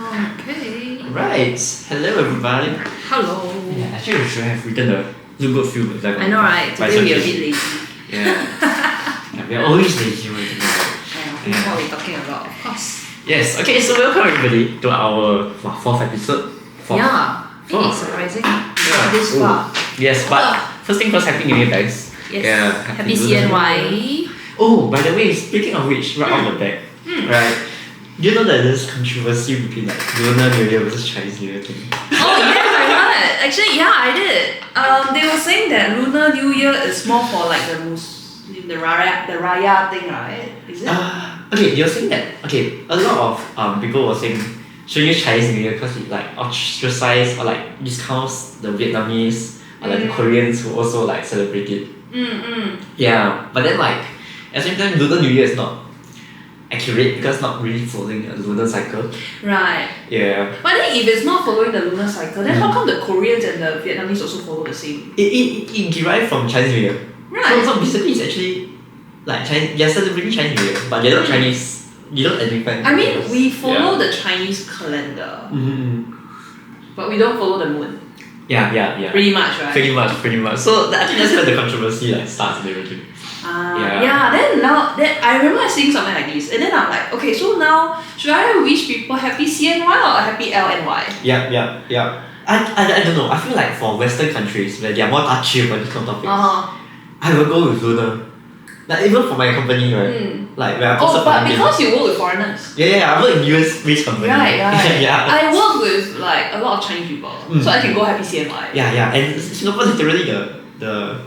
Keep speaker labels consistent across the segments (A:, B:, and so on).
A: Okay.
B: Right. Hello, everybody.
A: Hello.
B: Yeah, actually, we should have written the look good, feel good.
A: I know, right? Today we are a bit lazy.
B: Yeah. We are always lazy.
A: I know. This is what we're talking about, of course.
B: Yes. Okay. So welcome everybody to our fourth episode.
A: Yeah. It's surprising. This far.
B: Yes, but first thing first, Happy New Year, guys.
A: Yes.
B: Yeah.
A: Happy CNY.
B: Oh, by the way, speaking of which, right off the back, right? Do you know that there's controversy between like Lunar New Year versus Chinese New Year thing?
A: Oh yes, I heard. Actually, yeah, I did. They were saying that Lunar New Year is more for like the Muslim, the Raya thing, right? Is it?
B: Okay, you're saying that. Okay, a lot of people were saying should use Chinese New Year because it like ostracize or like discounts the Vietnamese or like the Koreans who also like celebrate it. Yeah, but then like at the same time, Lunar New Year is not accurate because not really following a lunar cycle.
A: Right.
B: Yeah.
A: But then if it's not following the lunar cycle, then how come the Koreans and the Vietnamese also follow the same?
B: It derived from Chinese New Year.
A: Right.
B: So basically it's actually like Chinese, they're celebrating Chinese New Year, but they're not Chinese. You don't identify.
A: I mean, we follow the Chinese calendar, but we don't follow the moon.
B: Yeah.
A: Pretty much, right?
B: Pretty much. So I think that's where the controversy like starts and everything.
A: Then I remember seeing something like this, and then I'm like, okay, so now should I wish people happy CNY or happy LNY?
B: Yeah. I don't know. I feel like for Western countries where they are more touchy about these kind of topics, I will go with lunar. Like even for my company, right? Like where I posted
A: but because you work with foreigners.
B: Yeah. I work in US based company.
A: Right.
B: Yeah.
A: I work with like a lot of Chinese people, so I can go happy CNY.
B: Yeah. And Singapore literally the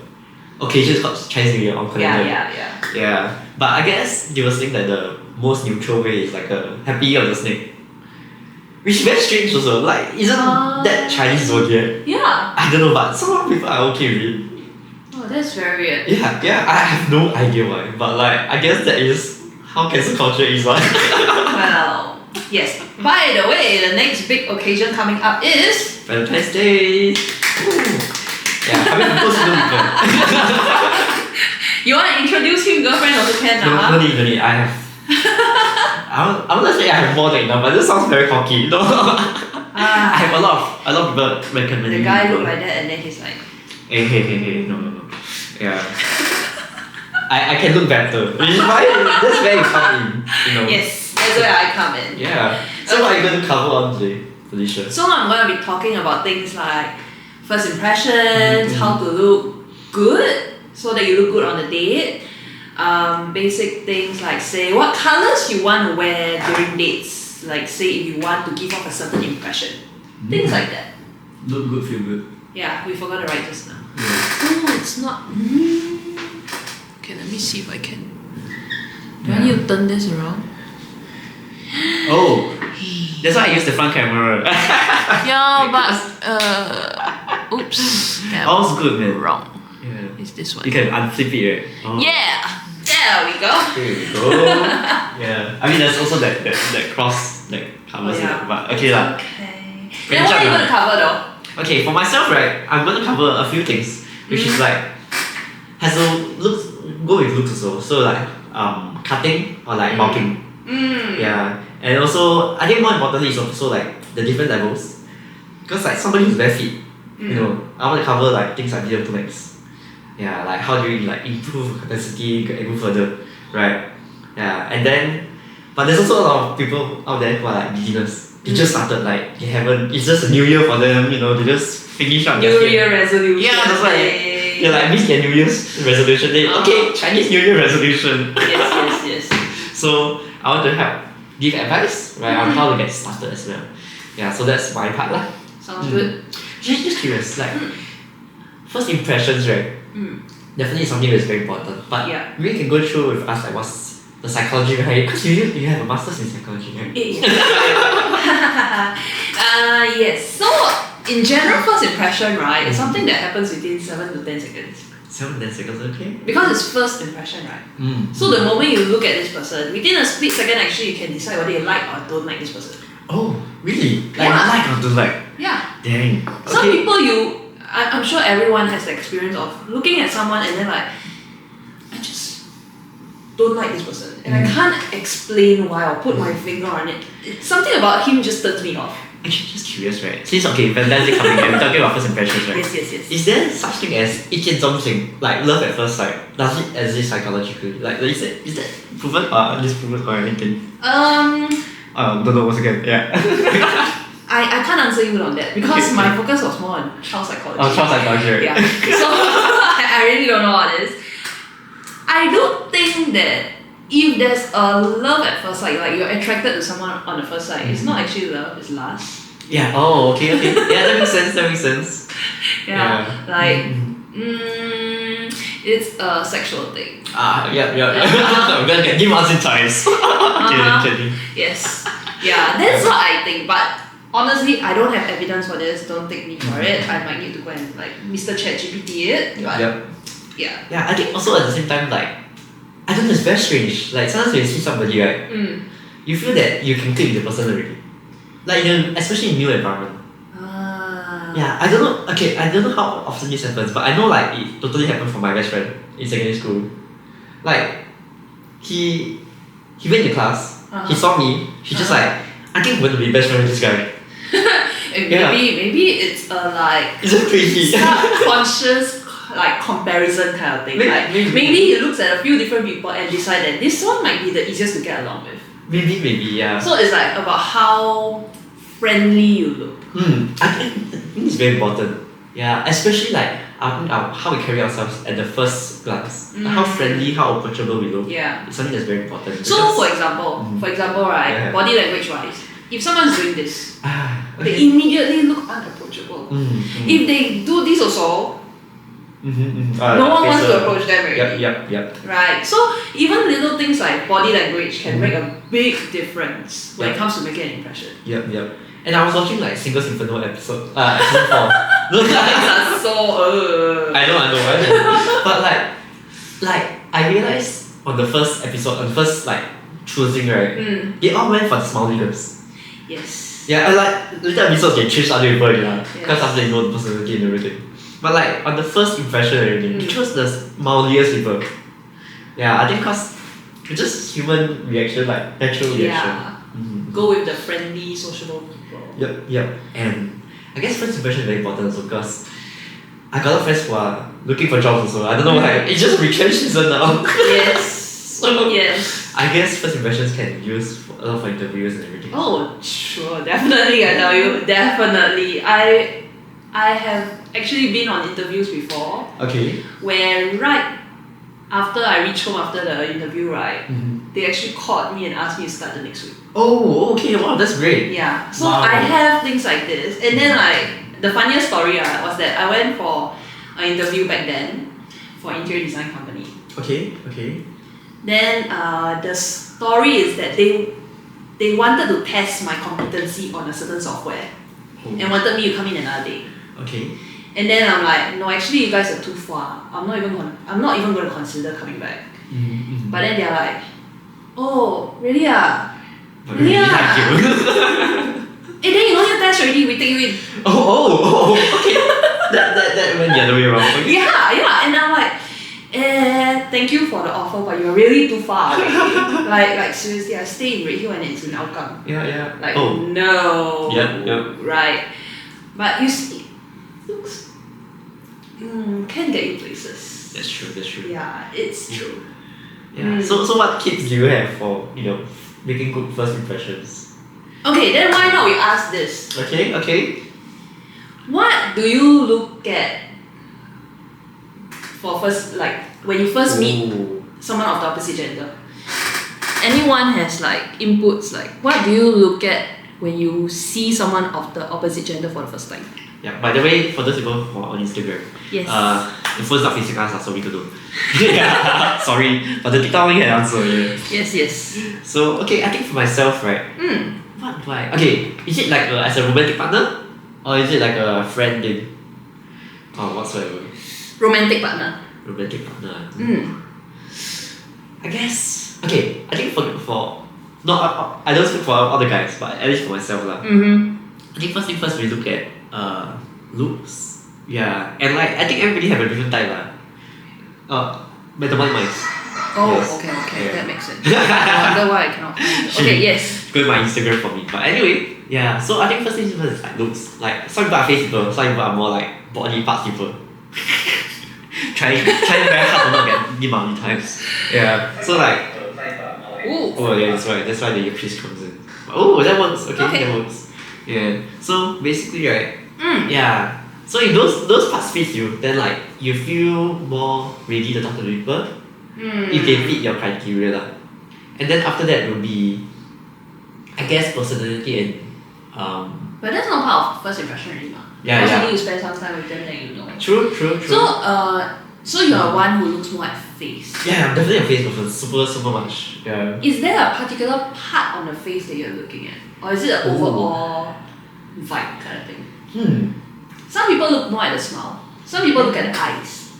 B: occasion is called Chinese New Year on calendar. Yeah. But I guess they were saying that the most neutral way is like a happy year of the snake. Which is very strange also. Like isn't that Chinese zodiac?
A: Yeah.
B: I don't know, but some people are okay with it.
A: Oh, that's very weird.
B: Yeah. I have no idea why. But like I guess that is how cancel culture is like.
A: Well, yes. By the way, the next big occasion coming up is
B: Valentine's Day. Yeah, I mean people still people.
A: You want to introduce him girlfriend also can now?
B: No need. I have I'm not saying I have more than enough, but this sounds very cocky. No. I have a lot of people recommending.
A: The guy look like that and then he's like
B: Hey, no. Yeah. I can look better. Which is why that's where you come in.
A: Yes, that's where I come in.
B: Yeah. So what are you going to cover on today, Felicia?
A: So I'm going to be talking about things like first impressions, how to look good so that you look good on the date. Basic things like say what colors you want to wear during dates. Like say if you want to give off a certain impression. Things like that.
B: Look good, feel good.
A: Yeah, we forgot to write this now.
B: Yeah.
A: Oh, it's not. Okay, let me see if I can. Do I need to turn this around?
B: Oh, that's why I use the front camera.
A: Yeah, but oops.
B: All's good, man.
A: Wrong.
B: Yeah.
A: It's this one.
B: You can unflip it, right? Oh.
A: Yeah. There we go.
B: Here we go. Yeah. I mean, there's also that cross that covers it, but okay lah.
A: Okay. Then what are you going to cover though?
B: Okay, for myself, right, I'm going to cover a few things, which is like has a go with looks also. So like cutting or like bulking. Yeah, and also I think more importantly is also like the different levels, because like somebody who's very fit, I want to cover like things like medium to max. Yeah, like how do you like improve capacity, go further, right? Yeah, and then but there's also a lot of people out there who are like beginners. They just started like they haven't. It's just a new year for them, They just finished up
A: New Year resolution.
B: Yeah, that's why they like miss their New Year's resolution. Okay, Chinese New Year resolution.
A: Yes.
B: So I want to help give advice on how to get started as well. Yeah, so that's my part lah.
A: Sounds good.
B: Just curious, like first impressions, right? Definitely something that's very important. But we can go through with us like what's the psychology behind it, because you have a master's in psychology, right?
A: Yes. So in general, first impression, right, is something that happens within 7 to 10 seconds.
B: 7 to 10 seconds, okay?
A: Because it's first impression, right? So the moment you look at this person, within a split second, actually, you can decide whether you like or don't like this person.
B: Oh, really? Like or don't like?
A: Yeah.
B: Dang. Okay.
A: Some people I'm sure everyone has the experience of looking at someone and then like, I just don't like this person, and I can't explain why or put my finger on it. Something about him just turns me off.
B: Actually, just curious, right? Since Valentine's Day coming, and we're talking about first impressions, right?
A: Yes.
B: Is there such thing as 一见钟情, like love at first sight? Does it exist psychologically? Like, is that proven or disproven or anything? Don't know once again. Yeah.
A: I can't answer you on that because my focus was more on child psychology.
B: Oh, child psychology. Right?
A: Yeah. So I really don't know what it is. I don't think that if there's a love at first sight, like you're attracted to someone on the first sight, it's not actually love, it's lust.
B: Yeah. Oh, okay. Yeah, that makes sense.
A: Yeah. Like, it's a sexual thing.
B: Yeah. I'm gonna get demonetized. Kidding.
A: Yes. Yeah, that's what I think. But honestly, I don't have evidence for this. Don't take me for it. I might need to go and like Mr. ChatGPT it. But yeah.
B: Yeah, I think also at the same time, like, I don't know, it's very strange. Like sometimes when you see somebody, right, you feel that you can click with the person already. Like especially in new environment. Yeah, I don't know. Okay, I don't know how often this happens, but I know like it totally happened for my best friend in secondary school. Like, he went to class. He saw me. He just like, I think we're gonna be best friends with this guy.
A: Maybe it's a like
B: it's just crazy.
A: subconscious like comparison kind of thing. Maybe he looks at a few different people and decide that this one might be the easiest to get along with.
B: Maybe, yeah.
A: So it's like about how friendly you look.
B: I think it's very important. Yeah, especially like how we carry ourselves at the first glance. Like how friendly, how approachable we look.
A: Yeah.
B: It's something that's very important.
A: So for example, right, body language wise, if someone's doing this,
B: okay.
A: they immediately look unapproachable. If they do this also, no one wants to approach them already.
B: Yep.
A: Right. So even little things like body language can make a big difference when it comes to making an impression.
B: Yep. And I was watching like Singles Inferno episode 4. No,
A: are so
B: I know. But like I realized on the first episode, on the first like choosing, right, they all went for the smiley lips.
A: Yes.
B: Yeah, and like later episodes they change other people because after they know the personality and everything. But like on the first impression and everything, they chose the smiliest people. Yeah, I think because it's just human reaction, like natural reaction.
A: Go with the friendly, sociable people.
B: Yep. And I guess first impression is very important also because I got a lot of friends who are looking for jobs also. I don't know why. It's just retrench season now.
A: Yes.
B: So
A: yes.
B: I guess first impressions can be used for a lot of interviews and everything.
A: Oh, sure. Definitely, I tell you. Definitely. I have actually been on interviews before.
B: Okay.
A: Where right after I reached home after the interview, right, they actually called me and asked me to start the next week.
B: Oh, okay. Wow, that's great.
A: Yeah. So I have things like this. And then like the funniest story was that I went for an interview back then for interior design company.
B: Okay.
A: Then the story is that they wanted to test my competency on a certain software and wanted me to come in another day.
B: Okay.
A: And then I'm like, no, actually you guys are too far. I'm not even going to consider coming back. But then they're like, oh, really
B: But really like you.
A: And then you know your test already, we take you in.
B: Oh, okay. that went the other way around. Okay.
A: Yeah. And I'm like, thank you for the offer, but you're really too far away. like seriously, I stay in Redhill and it's in Hougang.
B: Yeah.
A: Like, no.
B: Yep.
A: Right. But you see, looks can get you places.
B: That's true.
A: Yeah, it's true.
B: Yeah. So what tips do you have for making good first impressions?
A: Okay, then why not we ask this?
B: Okay.
A: What do you look at for first, like when you first meet someone of the opposite gender? Anyone has like inputs like what do you look at when you see someone of the opposite gender for the first time?
B: Yeah. By the way, for those people who are on Instagram,
A: yes.
B: The phone's not facing us, so we could do. Yeah. Sorry, but the TikTok one can answer. Yeah.
A: Yes.
B: So okay, I think for myself, right. What do I? Okay, is it like as a romantic partner, or is it like a friend thing, or whatsoever?
A: Romantic partner.
B: I guess. Okay, I think for no, I don't speak for other guys, but at least for myself lah. I think first thing first we look at looks. Yeah, and like I think everybody have a different type lah. Metabolic minds.
A: Oh,
B: Yes.
A: okay,
B: Yeah.
A: that makes sense. I wonder why I cannot find it. Okay, yes.
B: Go to my Instagram for me. But anyway, yeah. So I think first things first is like looks. Like some people are face people, some people are more like body parts people. trying very hard to not get the many times. Yeah. So like.
A: Ooh.
B: Oh yeah, that's right. That's why the earpiece comes in. Oh, that works. Okay,
A: Okay.
B: that works. Yeah. So basically, right.
A: Mm.
B: Yeah. So if those parts fit you, then like you feel more ready to talk to people. If they fit your criteria lah. And then after that will be, I guess, personality and
A: But that's not part of first impression already, ma.
B: Yeah,
A: Because
B: yeah.
A: you need to spend some time with them, then you know.
B: True.
A: So you are one who looks more at face.
B: Yeah, I'm definitely a face person. Super much. Yeah.
A: Is there a particular part on the face that you're looking at? Or is it an overall vibe kind of thing? Some people look more at the smile. Some people look at the eyes.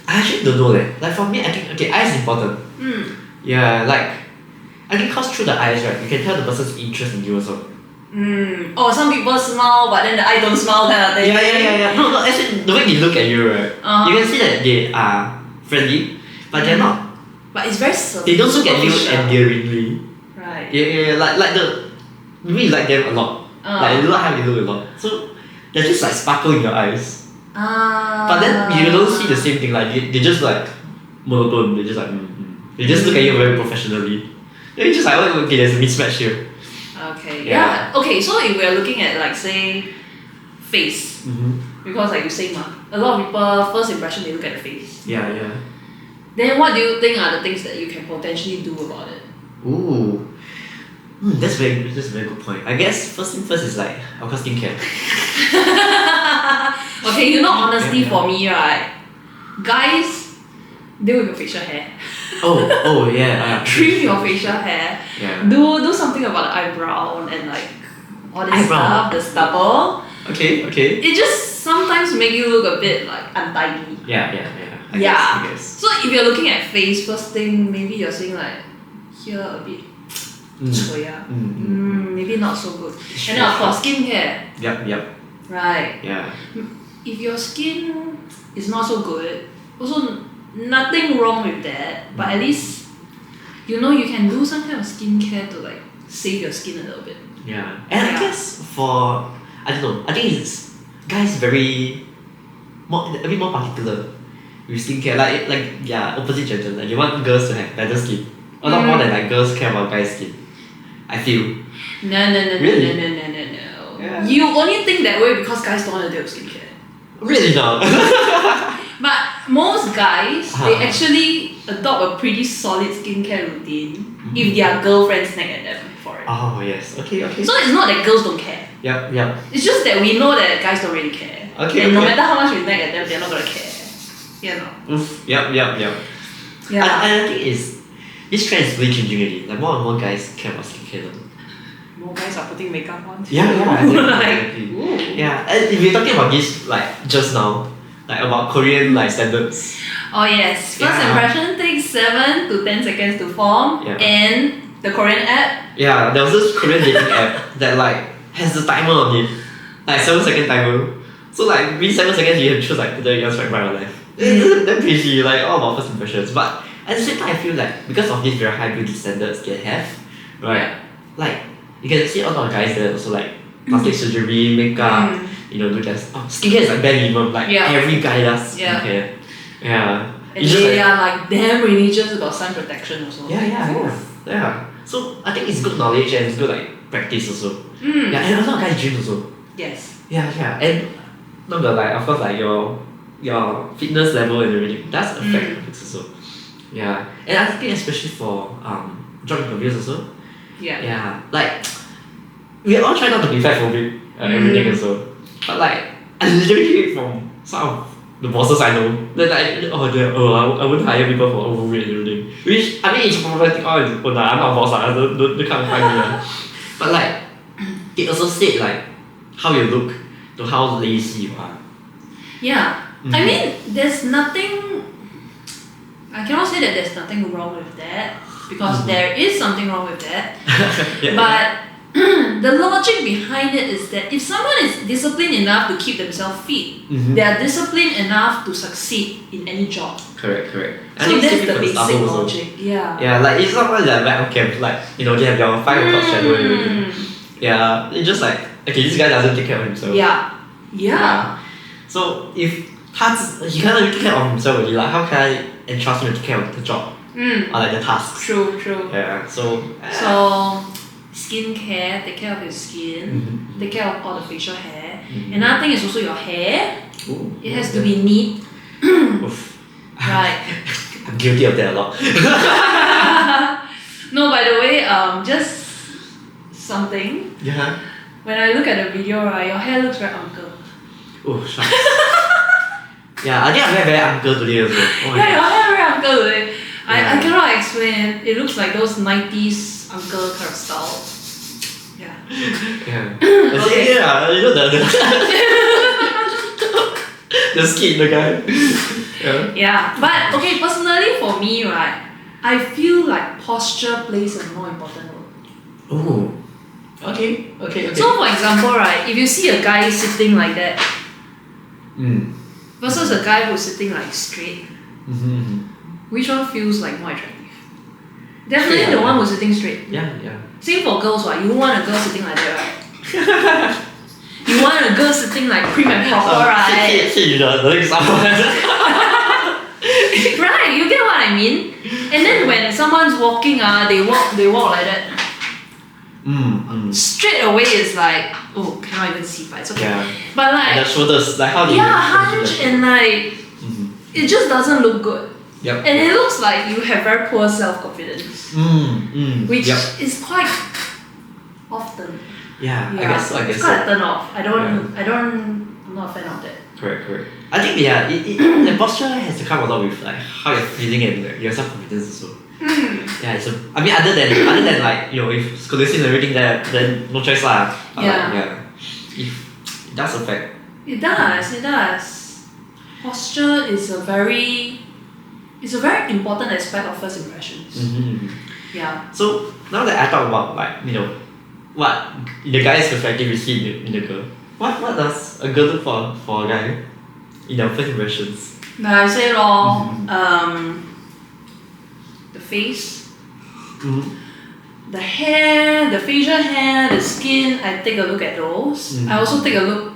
B: I actually don't know that. Like for me, I think okay, eyes important. Yeah, like I think cause through the eyes, right, you can tell the person's interest in you also.
A: Oh, some people smile, but then the eye don't smile kind of thing.
B: Yeah. No, actually, the way they look at you, right, you can see that they are friendly, but they're not.
A: But it's very
B: They don't look at you
A: superficial.
B: endearingly.
A: Right.
B: Yeah, like the maybe you like them a lot. Like you like how they look a lot. So there's just like sparkle in your eyes. But then you don't see the same thing. Like they just like monotone. They just like they just look at you very professionally. Then you just like okay, there's a mismatch here.
A: Okay.
B: Yeah.
A: Okay. So if we're looking at like say face, because like you say, a lot of people first impression they look at the face.
B: Yeah.
A: Then what do you think are the things that you can potentially do about it?
B: Ooh. That's a very good point. I guess first thing first is like of course skincare.
A: Okay, you know honestly
B: Yeah.
A: for me, right? Guys, deal with your facial hair.
B: Oh yeah.
A: Trim your facial hair.
B: Yeah.
A: Do something about the eyebrow and like all this
B: Eyebrow.
A: stuff, the stubble.
B: Okay.
A: It just sometimes make you look a bit like untidy.
B: Yeah. I guess.
A: So if you're looking at face, first thing maybe you're saying like here a bit maybe not so good. And then of course skincare.
B: Yep.
A: Right.
B: Yeah.
A: If your skin is not so good, also nothing wrong with that, but at least you know you can do some kind of skincare to like save your skin a little bit.
B: Yeah. And I guess for I don't know, I think it's guys a bit more particular with skincare. Like yeah, opposite gender. Like you want girls to have better skin. A lot more than like girls care about guys' skin. I feel.
A: No.
B: Really?
A: No.
B: Yeah.
A: You only think that way because guys don't want to deal with skincare.
B: Really not.
A: But most guys, they actually adopt a pretty solid skincare routine if their girlfriends nag at them for it.
B: Oh yes. Okay.
A: So it's not that girls don't care.
B: Yep.
A: It's just that we know that guys don't really care.
B: Okay,
A: And no
B: okay.
A: matter how much we nag at them, they're not gonna care. You know.
B: Oof. Yep.
A: Yeah.
B: And I think this trend is really changing already. Like more and more guys care about skincare now.
A: More guys are putting makeup on.
B: Yeah,
A: Like,
B: exactly.
A: ooh.
B: Yeah, and if we're talking about this like just now, like about Korean like standards.
A: Oh yes. First
B: Yeah.
A: impression takes 7 to 10 seconds to form.
B: Yeah.
A: And the Korean app.
B: Yeah, there was this Korean dating app that like has the timer on it, like 7-second timer. So like within 7 seconds you have to choose like whether you want to swipe right or left. It's damn crazy, like all about first impressions. But at the same time, I feel like because of these very high beauty standards they have, right? Like you can see a lot of guys that also like plastic surgery, makeup, do just skincare is like bare minimum. Like every guy does skincare. Yeah.
A: And
B: It's just
A: they are like damn religious about sun protection also.
B: Yeah. So I think it's good knowledge and it's good like practice also. Yeah, and a lot of guys gym also.
A: Yes.
B: Yeah. And not gonna lie, of course like your fitness level and everything does affect your looks also. Yeah. And I think especially for job interviews also. Yeah. Like we all try not to be fat phobic everything also. But like I literally hear from some of the bosses I know that like I wouldn't hire people for overweight and everything. Which I mean it's probably think I'm not a boss, don't come and find me. But like it also said like how you look to how lazy you are.
A: Yeah. I mean there's nothing I cannot say that there's nothing wrong with that because there is something wrong with that. But the logic behind it is that if someone is disciplined enough to keep themselves fit, they are disciplined enough to succeed in any job.
B: Correct. I
A: So
B: think
A: that's
B: same
A: the
B: for
A: basic
B: Starbucks also.
A: logic. Yeah.
B: Yeah, like it's not like back on camp, like they have your 5 o'clock schedule and everything. Yeah, it's just like okay, this guy doesn't take care of himself.
A: Yeah.
B: So if he cannot take care of himself already, like how can I entrust him to take care of the job or like the tasks?
A: True.
B: Yeah. So
A: skincare, take care of your skin, take care of all the facial hair.
B: Mm-hmm.
A: Another thing is also your hair.
B: Ooh,
A: It has to be neat.
B: Oof.
A: Right.
B: I'm guilty of that a lot.
A: No, by the way, just something.
B: Yeah.
A: When I look at the video, right, your hair looks very uncle.
B: Oh, shucks. Yeah, I think I'm very uncle today also. Oh my
A: Yeah, your
B: God.
A: hair very uncle today. I
B: Yeah.
A: cannot explain. It looks like those 90s uncle kind of style. Yeah.
B: Yeah. The same here, the skin, the guy. Yeah.
A: Yeah, but okay, personally for me, right, I feel like posture plays a more important role.
B: Oh. Okay.
A: So for example, right, if you see a guy sitting like that versus a guy who's sitting like straight, which one feels like more attractive? Definitely
B: Yeah.
A: the one who's sitting straight.
B: Yeah.
A: Same for girls, right? You want a girl sitting like that, right? You want a girl sitting like prim and proper, right?
B: the next
A: Right, you get what I mean? And then when someone's walking, they walk like that. Straight away is like, oh, cannot even see, but it's okay.
B: Yeah.
A: But like,
B: And the shoulders, like how do you
A: hunch and like, it just doesn't look good.
B: Yep.
A: And it looks like you have very poor self-confidence, which is quite often.
B: Yeah, I guess so.
A: It's quite a turn off. I'm not a fan of that.
B: Correct. I think the posture has to come along with like how you're feeling and like, your self-confidence also. Yeah, so I mean other than like if scholastic and everything there, then no choice lah. But it does affect.
A: It does. Posture is a very important aspect of first impressions. Yeah.
B: So now that I talk about like what the guy's perspective you see in the girl, what does a girl look for a guy in their first impressions?
A: Like I say the face, the hair, the facial hair, the skin, I take a look at those. I also take a look,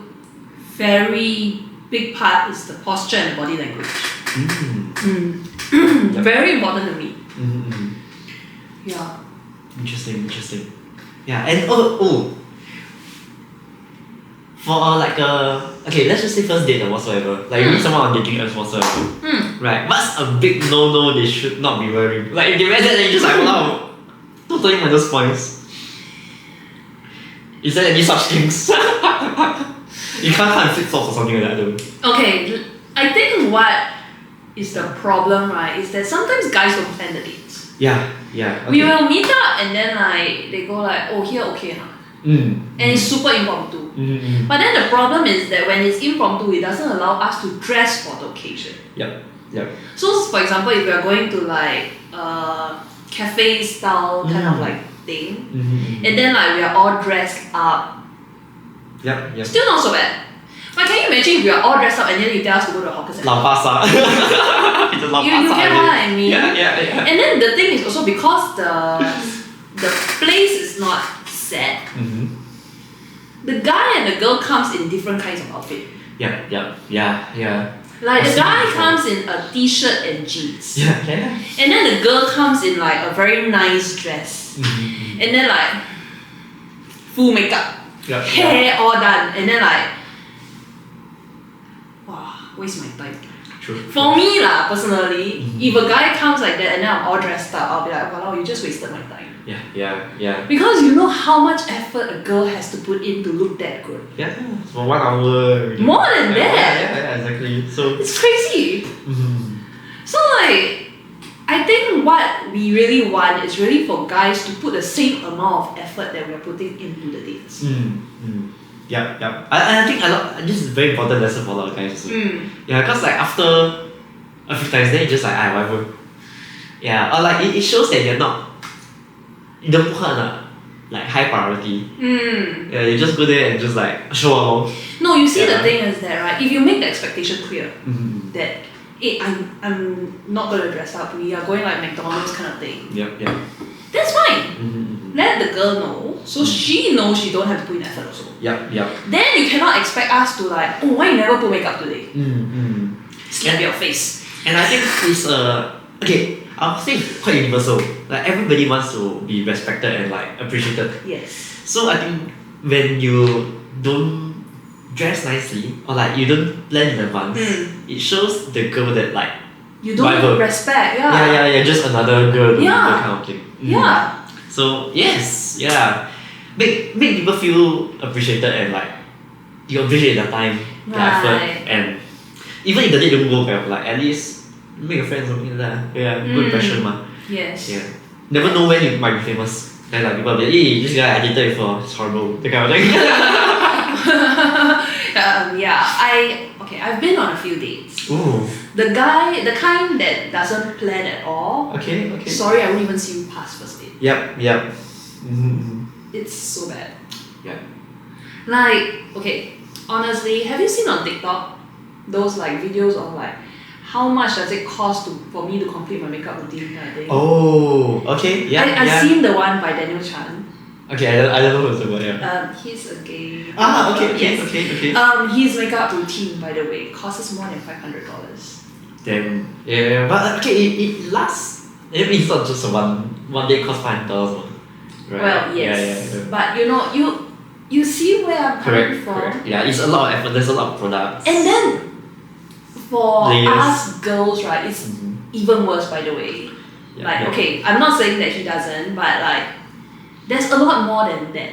A: very big part is the posture and body language. Very important to me. Yeah.
B: Interesting. Yeah, and for like okay, let's just say first date or whatsoever. Like you meet someone on dating apps whatsoever. Right. What's a big no they should not be wearing? Like if they wear that, then you just like wow, totally minus points. Is there any such things? You can't flip flops or something like that though.
A: Okay, I think what is the problem, right, is that sometimes guys don't plan the dates.
B: Yeah. Okay.
A: We will meet up and then like they go like, oh here okay huh? And it's super impromptu. But then the problem is that when it's impromptu, it doesn't allow us to dress for the occasion.
B: Yep.
A: So for example, if we are going to like cafe style kind of like thing, and then like we are all dressed up.
B: Yep.
A: Still not so bad. But can you imagine if we are all dressed up and then you tell us to go to a hawker center?
B: Lao Pasa. It's a Lao
A: You
B: Pasa
A: get what I mean?
B: Yeah.
A: And then the thing is also because the place is not set, the guy and the girl comes in different kinds of outfit.
B: Yeah.
A: Like the guy comes in a t-shirt and jeans.
B: Yeah.
A: And then the girl comes in like a very nice dress. And then like full makeup. Hair all done. And then like, wow, waste my time.
B: True.
A: For me lah, personally, if a guy comes like that and then I'm all dressed up, I'll be like, wow, you just wasted my time.
B: Yeah.
A: Because you know how much effort a girl has to put in to look that good.
B: Yeah, for 1 hour.
A: More than that.
B: Yeah, exactly. So
A: it's crazy. So like, I think what we really want is really for guys to put the same amount of effort that we are putting into the dates.
B: Yep. I think this is a very important lesson for a lot of guys also. Yeah, because like after a few times, then you just like whatever. Yeah, or like it shows that you're not. 你都不恨了 like high priority.
A: Mm.
B: Yeah, you just go there and just like show off.
A: No, you see
B: Yeah.
A: the thing is that right, if you make the expectation clear
B: Mm-hmm.
A: that I'm not gonna dress up, we are going like McDonald's kind of thing.
B: Yep, yep.
A: That's fine.
B: Mm-hmm.
A: Let the girl know so she knows she don't have to put in effort also.
B: Yep, yep.
A: Then you cannot expect us to like, oh, why you never put makeup today?
B: Mm-hmm.
A: Slap your face.
B: And I think it's okay, I'll say quite universal. Like everybody wants to be respected and like appreciated.
A: Yes.
B: So I think when you don't dress nicely or like you don't plan in advance, it shows the girl that like
A: You don't
B: whatever.
A: respect, yeah.
B: Yeah, just another girl doing
A: Yeah.
B: that kind of thing.
A: Yeah.
B: So yes, yeah. Make people feel appreciated and like you appreciate the time, the effort,
A: Right.
B: and even if the date don't go well, like at least make a friend something like that. Yeah, good impression ma.
A: Yes.
B: Yeah. Never know when you might be famous. Then like people will be like, hey, this guy I dated before, it's horrible. That kind of thing.
A: I've been on a few dates.
B: Ooh.
A: The kind that doesn't plan at all.
B: Okay.
A: Sorry, I won't even see you past first date.
B: Yep. Mm-hmm.
A: It's so bad.
B: Yeah.
A: Like, okay, honestly, have you seen on TikTok those like videos of like how much does it cost for me to complete my makeup routine kind of thing?
B: Oh, okay. Yeah.
A: I've seen the one by Daniel Chan.
B: Okay, I don't know what's about, yeah.
A: He's a gay.
B: Okay.
A: His makeup routine, by the way, costs more than $500.
B: Then yeah, but okay, it lasts. It's not just one day cost $500, right?
A: Well, yes, but you see where I'm coming from.
B: Correct. Yeah, it's a lot of effort. There's a lot of products.
A: And then for
B: Layers.
A: us girls, right, it's even worse. By the way, okay, I'm not saying that he doesn't, but like there's a lot more than that.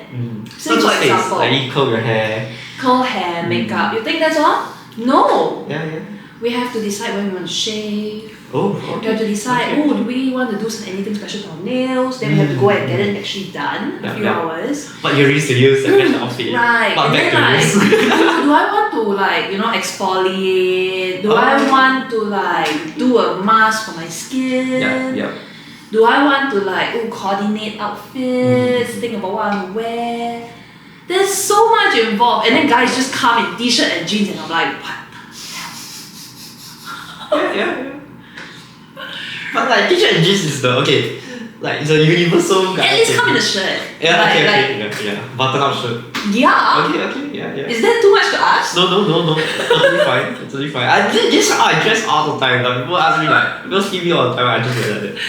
A: Say
B: Not
A: for
B: just face,
A: example,
B: like you curl your hair.
A: curl hair, makeup. You think that's all? No.
B: Yeah.
A: We have to decide when we want to shave.
B: Oh,
A: We
B: okay.
A: have to decide,
B: Okay.
A: do we want to do anything special to our nails? Then we have to go and get it actually done a few hours.
B: But you're used to use and match the outfit.
A: Right.
B: But
A: And
B: back
A: then like,
B: to this.
A: do I want to like, exfoliate? Do I want to like do a mask for my skin?
B: Yeah.
A: Do I want to like coordinate outfits, think about what I want to wear? There's so much involved. And then guys just come in t-shirt and jeans and I'm like, what?
B: Yeah. But like t-shirt and jeans is like it's a universal guy.
A: At least come in a shirt.
B: Yeah,
A: Like-
B: okay. Yeah. Button up shirt.
A: Yeah.
B: Okay, yeah.
A: Is that too much to ask?
B: No. Totally fine. This is how I dress all the time. Like, people ask me like, people see me all the time. I just wear like that.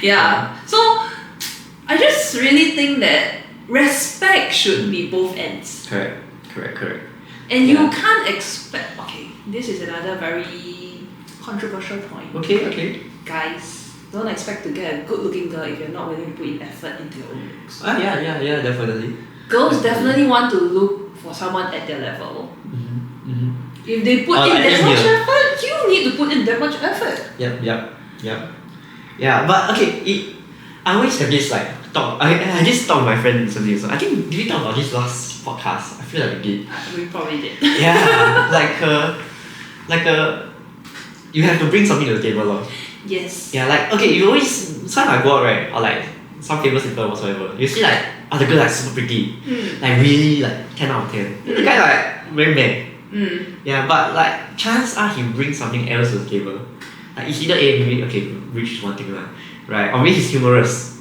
A: Yeah. So I just really think that respect should be both ends.
B: Correct.
A: And you
B: Yeah.
A: can't expect. Okay, this is another very controversial point.
B: Okay.
A: Guys, don't expect to get a good-looking girl if you're not willing to put in effort into your own looks.
B: Yeah, definitely.
A: Girls definitely want to look for someone at their level. If they put
B: Or
A: in
B: like
A: that
B: in
A: much
B: here.
A: effort, you need to put in that much effort.
B: Yep. Yeah, but okay, I always have this like talk. I just talked with my friend recently. So I think did we talk about this last podcast? I feel like we did.
A: We probably did.
B: Yeah, you have to bring something to the table, lor.
A: Yes.
B: Yeah, like okay, you always sometimes I go out right, or like some famous people whatsoever. You see like the girl like super pretty, like really like 10 out of 10. The guy like very mad. Yeah, but like chances are he brings something else to the table. Like it's either maybe okay, rich is one thing right? Or maybe he's humorous,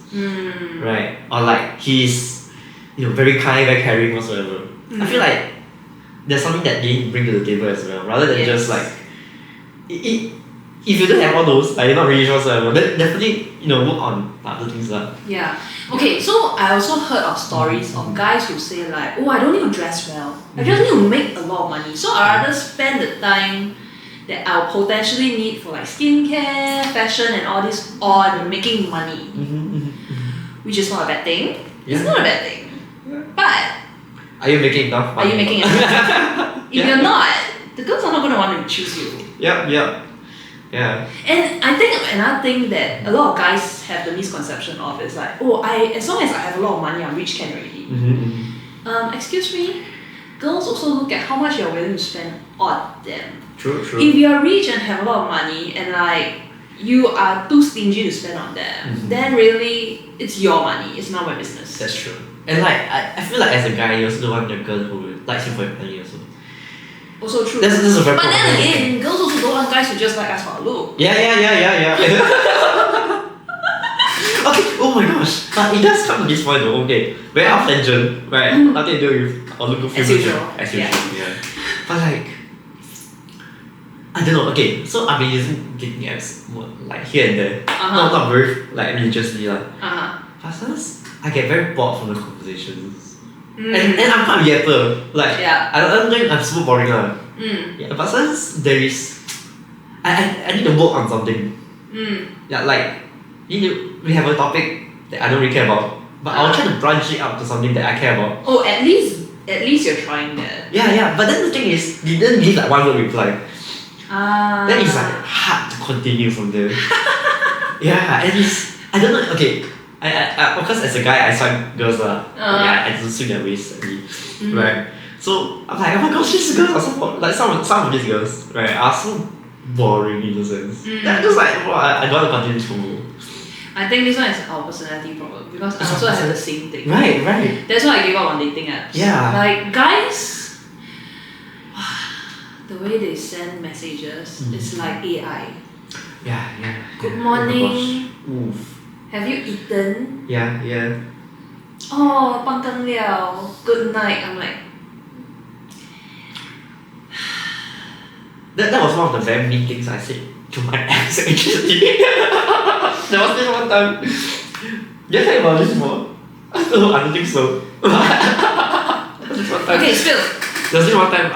B: right? Or like he's very kind, very caring whatsoever. I feel like there's something that they bring to the table as well, rather than just like if you don't have all those, like you're not really sure whatsoever, then definitely work on other things lah.
A: Yeah. Okay, so I also heard of stories of guys who say like, I don't need to dress well. I just need to make a lot of money. So I rather spend the time that I'll potentially need for like skincare, fashion and all this on making money. Which is not a bad thing. It's not a bad thing. But
B: are you making enough money?
A: are you making enough? If you're not, the girls are not going to want to choose you.
B: Yep. Yeah.
A: And I think another thing that a lot of guys have the misconception of is like, as long as I have a lot of money, I'm rich can already. Excuse me, girls also look at how much you're willing to spend on them.
B: True.
A: If you're rich and have a lot of money and like you are too stingy to spend on them, then really it's your money, it's not my business.
B: That's true. And like I feel like as a guy, you also don't want a girl who likes you for your money also.
A: Also true.
B: This is a very
A: But then
B: problematic thing.
A: again, girls also don't want guys who just like us for our look.
B: Yeah. Okay, oh my gosh. But it does come to this point though, okay. Very off tangent, right? Nothing to do with our look of
A: As
B: future.
A: usual.
B: As usual, yeah. But like, I don't know, okay, so I've been using dating apps more, like here and there. Not very like religiously lah. But sometimes I get very bored from the conversations. And I'm quite a yapper. Like I don't think I'm super boring lah. Yeah, but sometimes there is I need to work on something. Yeah, like we have a topic that I don't really care about, but I'll try to branch it out to something that I care about.
A: Oh, at least you're trying that.
B: Yeah. But then the thing is, you didn't give like one word reply. Then it's like hard to continue from there. Yeah, and it's I don't know. Okay, I of course as a guy I swipe girls lah. Yeah, I don't swing that way sadly. Right. So I'm like, oh my gosh, these girls are so like some of these girls, right, are so boring in a sense. Then I'm just like, I don't want to continue to.
A: I think this one is our personality problem because I also have the same thing.
B: Right.
A: That's why I gave up on dating apps.
B: Yeah.
A: Like guys, the way they send messages, it's like AI.
B: Yeah.
A: Good morning.
B: Oh my gosh. Oof.
A: Have you eaten?
B: Yeah.
A: Oh, 半更了. Good night. I'm like,
B: that was one of the very mean things I said to my ex actually. There was this one time. Did I tell you about this more? I don't think so. This one time.
A: okay, still.
B: There was this one time,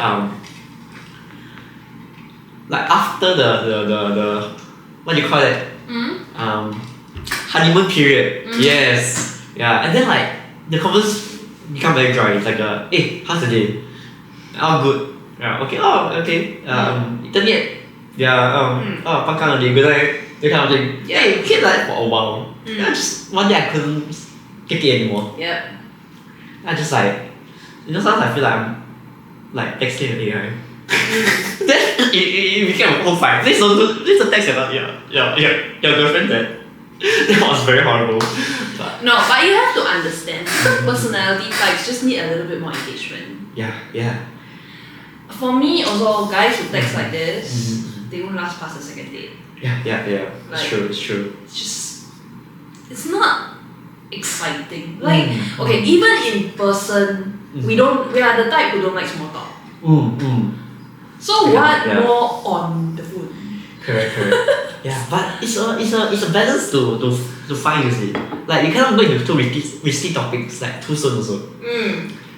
B: like after the what do you call it? Honeymoon period. Yes. Yeah. And then like the conversations become very dry. It's like hey, how's the day? Oh good. Yeah, okay, okay. Eaten yet? Yeah, pang already, good night. That kind of thing.
A: Yeah.
B: Hey, we kept like that for a while. Yeah, just one day I couldn't take it anymore.
A: Yep.
B: I just like, sometimes I feel like I'm like texting an AI. Then it became a whole fight. Please don't do, please don't text about your girlfriend that. That was very horrible. But
A: No, but you have to understand, some personality types just need a little bit more engagement.
B: yeah.
A: For me, also, guys who text like this, they won't last past the second date.
B: Yeah.
A: Like,
B: It's true.
A: It's just, it's not exciting. Like, okay, even in person, we are the type who don't like small talk. So what more on the phone?
B: Correct. Yeah, but it's a balance to find, you see. Like you cannot go into too risky topics like too soon also.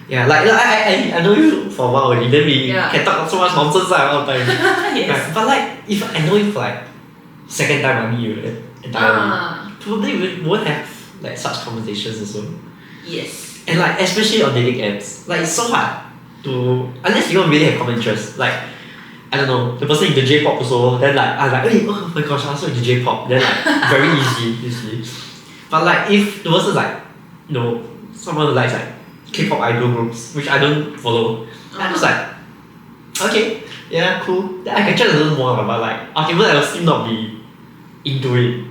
B: Yeah, like I know you for a while already, then we can talk so much nonsense all the time.
A: Yes.
B: Right? But like if I know you for like second time I meet you entirely, probably we won't have like such conversations also.
A: Yes.
B: And like especially on dating apps, like it's so hard to unless you don't really have common interest. Like I don't know, the person into J-pop also, then like I'm like, hey, oh my gosh, I'm also into J-pop, then like very easy. But like if the person like someone who likes like K-pop idol groups, which I don't follow, I'm just like, okay, yeah, cool. Then I can try to learn more, but like ultimately I will still not be into it.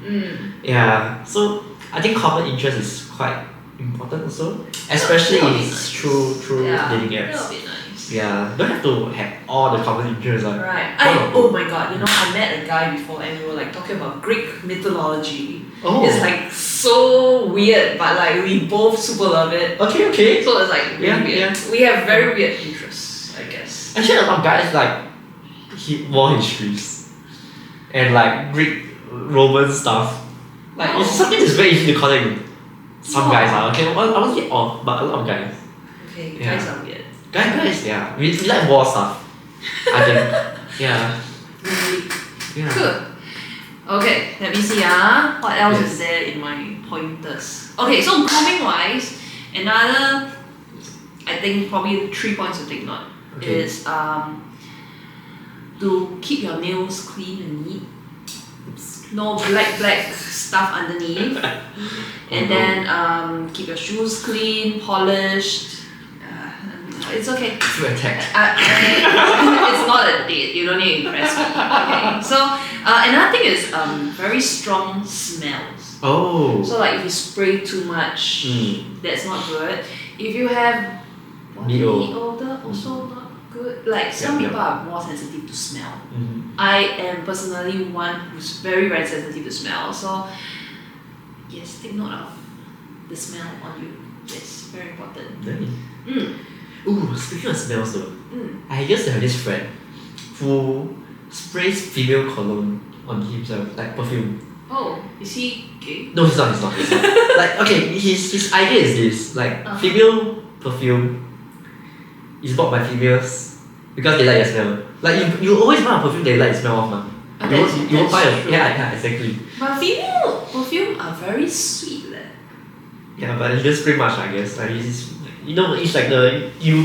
B: Yeah, so I think common interest is quite important also, especially if it's through dating apps.
A: That would be nice.
B: Yeah, don't have to have all the common interests. Like,
A: Right. Oh my god, I met a guy before and we were like talking about Greek mythology.
B: Oh.
A: It's like so weird, but like we both super love it.
B: Okay.
A: So it's like really weird.
B: Yeah.
A: We have very weird interests, I guess.
B: Actually, a lot of guys like war histories and like Greek Roman stuff. Like it's something that's very easy to connect with. Some guys are okay. I won't say all, but a lot of guys.
A: Okay, guys are weird.
B: Guys, yeah. We like war stuff. I think. Yeah. Yeah.
A: Good. Okay, let me see. What else is there in my pointers? Okay, so grooming wise, another, I think probably 3 points to take note is to keep your nails clean and neat. No black stuff underneath. And then keep your shoes clean, polished. It's okay.
B: Feel attacked.
A: It's not a date. You don't need to impress me. Okay. So another thing is very strong smells.
B: Oh.
A: So like if you spray too much, that's not good. If you have body odor, also not good. Like some people are more sensitive to smell. I am personally one who's very very sensitive to smell. So yes, take note of the smell on you. Yes, very important.
B: Really? Ooh, speaking of smells though, I used to have this friend who sprays female cologne on himself, like perfume.
A: Oh, is he gay?
B: No, he's not. Like, okay, his idea is this, like, female perfume is bought by females because they like the smell. Like, you always buy a perfume they like the smell of, man. You won't buy a... Yeah, exactly.
A: But female perfume are very sweet leh.
B: Yeah, but he just spray much, I guess. Like, it's like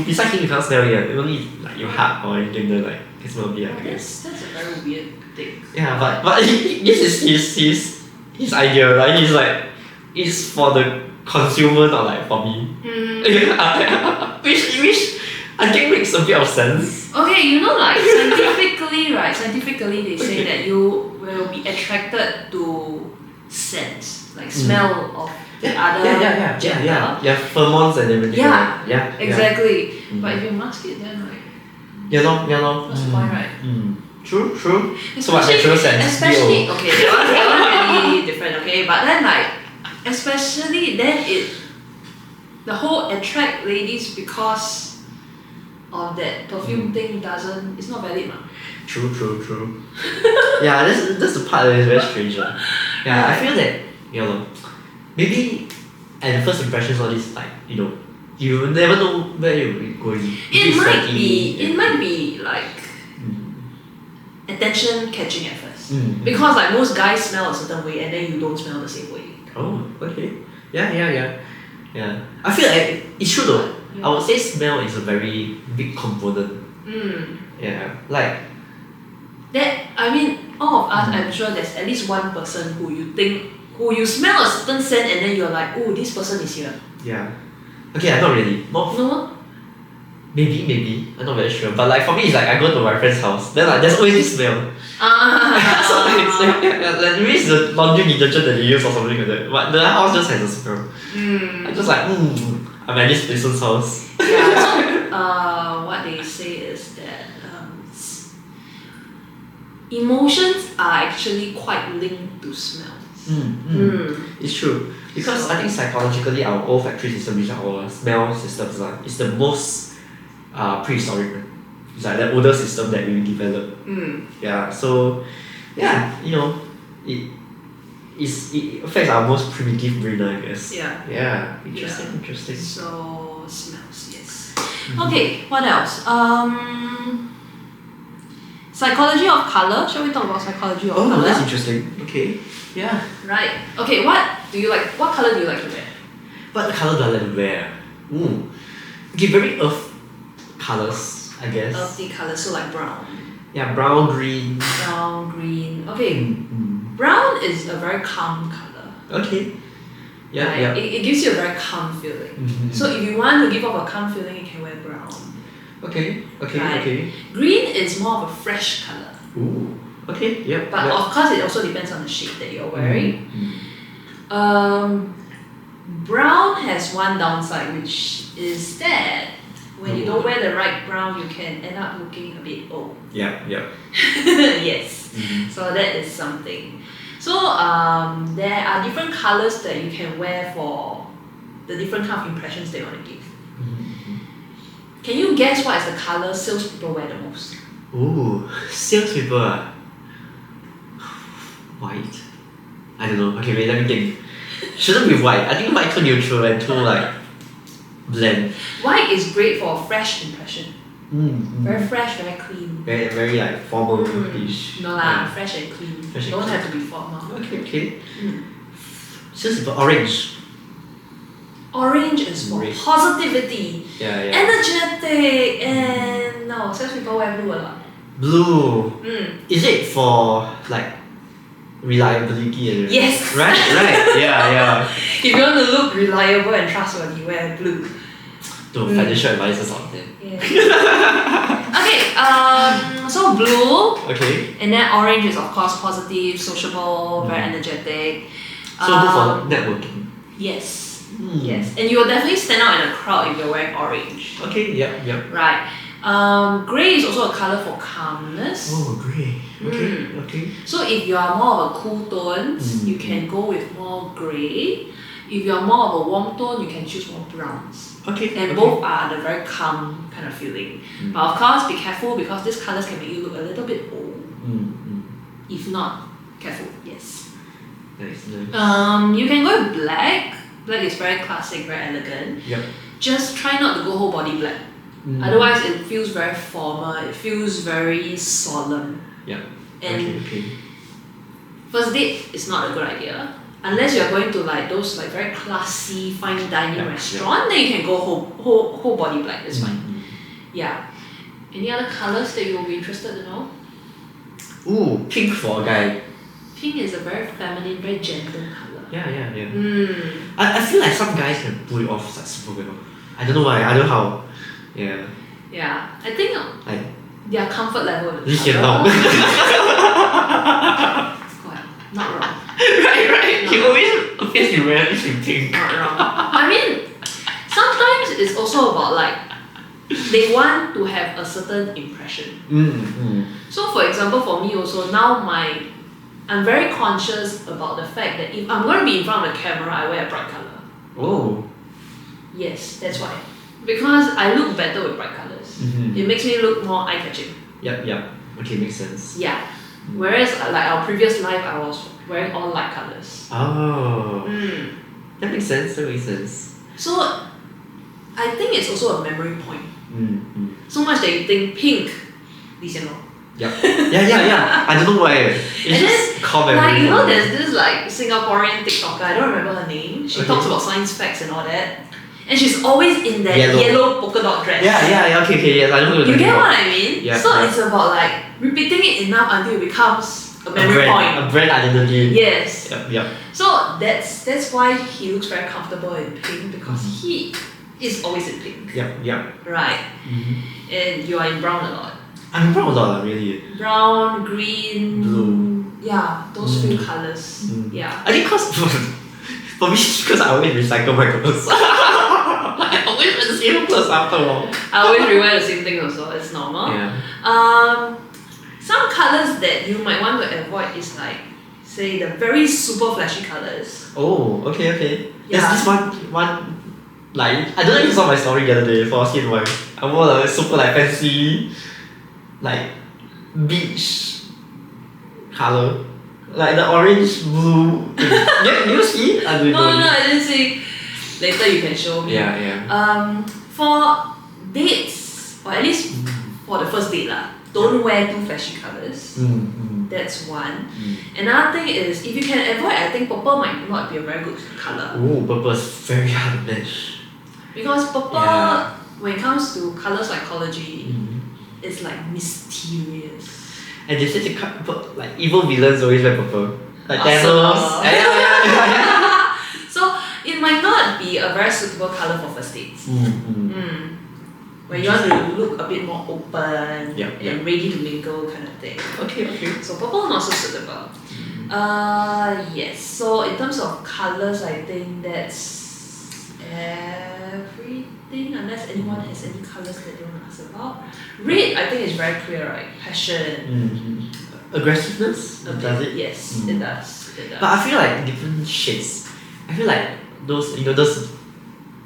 B: beside him you can't smell it. Only like your heart or anything that like can smell it, I guess.
A: That's a very weird thing.
B: Yeah, but this is his idea. Like he's like, it's for the consumer, not like for me. Which I think makes a bit of sense.
A: Okay, you know, like scientifically, right? Scientifically, they say that you will be attracted to scent, like smell of the other gender.
B: Yeah, pheromones and everything.
A: Yeah, exactly. But if you mask it, then like. What's the point, right?
B: True.
A: Especially,
B: so what natural sense?
A: Especially, okay, that one really different, okay? But then like, especially then the whole attract ladies because of that perfume thing it's not valid, man.
B: True. Yeah, that's the part that is very strange. Yeah, I feel that, maybe at the first impressions all this, like, you will never know where you're going.
A: It might be like attention catching at first. Because like most guys smell a certain way and then you don't smell the same way.
B: Oh, okay. Yeah. I feel like it's true though. I would say smell is a very big component. Yeah. Like
A: that, I mean, all of us, I'm sure there's at least one person who you smell a certain scent and then you're like, oh, this person is here.
B: Yeah. Okay, not really.
A: No?
B: Maybe. I'm not very sure. But like for me, it's like I go to my friend's house, then like there's always this smell. So like maybe it's the laundry detergent that they use or something like that. But the house just has a smell. I'm just like, I'm at this person's house.
A: Yeah. So what they say is that emotions are actually quite linked to smells.
B: It's true. Because I think psychologically our olfactory system, which are our smell systems, is the most prehistoric. It's like the older system that we developed. Yeah, so it affects our most primitive brain, I guess. Yeah. Interesting.
A: So smells, yes. Okay, what else? Psychology of color. Shall we talk about psychology of color?
B: Oh, that's interesting. Okay. Yeah.
A: Right. Okay, what do you like? What color do you like to wear?
B: What color do I like to wear? Okay, very earth colors, I guess.
A: Earthy colors, so like brown.
B: Yeah, brown, green.
A: Brown, green. Okay. Brown is a very calm color.
B: Okay. Yeah.
A: It gives you a very calm feeling. So if you want to give off a calm feeling, you can wear brown.
B: Okay.
A: Green is more of a fresh color.
B: Ooh. Okay. Yep.
A: But of course, it also depends on the shade that you're wearing. Brown has one downside, which is that when you don't wear the right brown, you can end up looking a bit old.
B: Yeah.
A: Yes. So that is something. So there are different colors that you can wear for the different kind of impressions they want to give. Can you guess what is the color salespeople wear the most?
B: Ooh, salespeople. White. I don't know. Okay, wait. Let me think. Shouldn't be white. I think white too neutral and too like bland.
A: White is great for a fresh impression. Very fresh, very clean.
B: Very like formal-ish.
A: No lah, fresh and clean. Don't have to be formal.
B: Okay. Salespeople, orange.
A: Orange is for positivity, energetic, and no, salespeople wear blue a lot.
B: Blue. Is it for like reliability and
A: yes.
B: Right. Yeah.
A: If you want to look reliable and trustworthy, wear blue.
B: to financial advisors out there.
A: Yeah. Okay, so blue,
B: Okay.
A: and then orange is of course positive, sociable, very energetic.
B: So good for networking.
A: Yes.
B: Hmm.
A: Yes. And you will definitely stand out in a crowd if you're wearing orange.
B: Okay, yep.
A: Right. Grey is also a colour for calmness.
B: Oh, grey. Okay.
A: So if you are more of a cool tones, you can go with more grey. If you are more of a warm tone, you can choose more browns.
B: Okay.
A: And both are the very calm kind of feeling. But of course, be careful because these colours can make you look a little bit old. If not careful, yes.
B: Nice.
A: You can go with black. Black is very classic, very elegant.
B: Yep.
A: Just try not to go whole body black. Otherwise, it feels very formal. It feels very solemn.
B: Yep.
A: And
B: Okay.
A: first date is not a good idea unless you are going to like those like very classy fine dining restaurant. Then you can go whole body black. It's fine. Yeah. Any other colors that you will be interested to know?
B: Ooh, pink for a guy.
A: Pink is a very feminine, very gentle color.
B: Yeah. I feel like some guys can pull it off like super well. I don't know why. I don't know how. Yeah.
A: Yeah. I think
B: Like
A: their comfort level with the
B: 理解
A: color.
B: 到。
A: Well, not wrong.
B: right. He always appears in reality in pink.
A: Not wrong. I mean, sometimes it's also about like they want to have a certain impression. So for example, for me also now I'm very conscious about the fact that if I'm going to be in front of the camera, I wear a bright color.
B: Oh.
A: Yes, that's why. Because I look better with bright colors. It makes me look more eye-catching.
B: Yep. Okay, makes sense.
A: Yeah. Whereas like our previous life, I was wearing all light colors.
B: Oh. That makes sense.
A: So I think it's also a memory point.
B: 嗯。
A: So much that you think pink, 李显龙.
B: Yeah. I don't know why. It's
A: And
B: just
A: then,
B: common.
A: like, you know, there's this like Singaporean TikToker, I don't remember her name. She talks about science facts and all that. And she's always in that yellow polka dot dress.
B: Yeah. Okay. Yes, I know what
A: You
B: you're
A: get
B: talking
A: what
B: about.
A: I mean?
B: Yeah,
A: So
B: yeah.
A: it's about like repeating it enough until it becomes a memory point.
B: A brand identity.
A: Yes.
B: Yep.
A: So that's why he looks very comfortable in pink because he is always in pink.
B: Yep.
A: Right. And you are in brown a lot.
B: I'm proud of that, really.
A: Brown, green,
B: Blue.
A: Yeah, those few colors. Yeah.
B: I think cause for me, because I always recycle my clothes. I always wear the same clothes after a while.
A: I always rewear the same thing also, it's normal.
B: Yeah.
A: Some colors that you might want to avoid is like, say, the very super flashy colors.
B: Oh, okay.
A: Yeah.
B: There's this one like I don't know if you saw my story the other day for skin one. I wore a super like fancy like beach color. Like the orange blue thing. you see? I don't
A: No,
B: know.
A: I didn't see. Later you can show me.
B: Yeah.
A: For dates, or at least for the first date lah, don't wear too flashy colors. That's one. Another thing is, if you can avoid, I think purple might not be a very good color.
B: Oh, purple is very hard to match.
A: Because purple,
B: Yeah.
A: when it comes to color psychology, it's like mysterious.
B: And they say the like evil villains always wear purple. Like
A: Awesome.
B: Thanos. Yeah.
A: So it might not be a very suitable color for first dates. When you want to look a bit more open and ready to mingle kind of thing.
B: Okay.
A: So purple not so suitable. Yes. So in terms of colors, I think that's everything. Unless anyone has any colors that they want to ask about. Red, I think is very clear, right? Passion.
B: Aggressiveness? Does it?
A: Yes, it does.
B: But I feel like different shades. I feel like those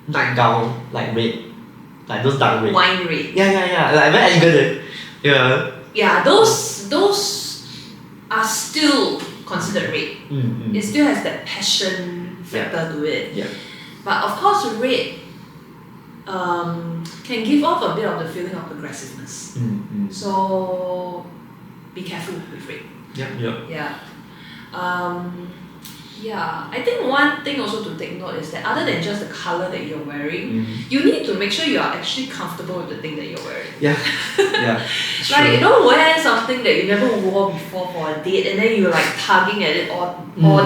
B: nightgown like red. Like those dark red.
A: Wine red.
B: Yeah. Like very elegant. Yeah.
A: Yeah, those are still considered red. It still has that passion factor to it.
B: Yeah.
A: But of course, red can give off a bit of the feeling of aggressiveness. So be careful with red.
B: Yeah.
A: Yeah, I think one thing also to take note is that other than just the color that you're wearing, you need to make sure you are actually comfortable with the thing that you're wearing.
B: Yeah.
A: Like, you don't wear something that you never wore before for a date and then you're like tugging at it all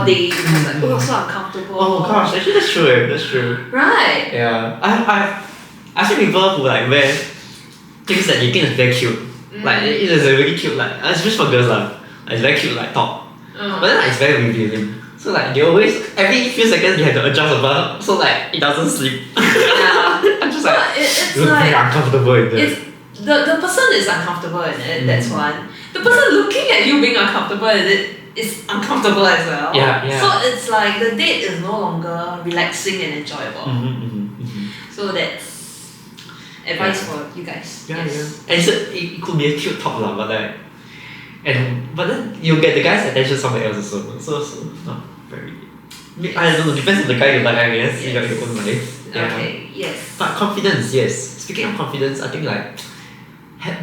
A: day because like, oh, so uncomfortable.
B: Oh gosh, actually that's true.
A: Right.
B: Yeah. I see people who like wear things that they think is very cute. Like it is a really cute like especially for girls lah. Like, it's very cute like top. But then like, it's very revealing. So like they always every few seconds they have to adjust the belt so like it doesn't slip.
A: Yeah.
B: I'm just
A: So
B: like
A: it's
B: very
A: like
B: uncomfortable in that.
A: it's the person is uncomfortable in it. That's one. The person looking at you being uncomfortable in it is uncomfortable as well.
B: Yeah, yeah.
A: So it's like the date is no longer relaxing and enjoyable. So that's advice for you guys.
B: Yeah,
A: yes.
B: yeah. And it could be a cute top lah, but like, but then you get the guy's attention somewhere else also. So not very. I don't know. Depends on the guy you like. I guess you got your own life. Yeah.
A: Okay. Yes.
B: But confidence, yes. Speaking of confidence, I think like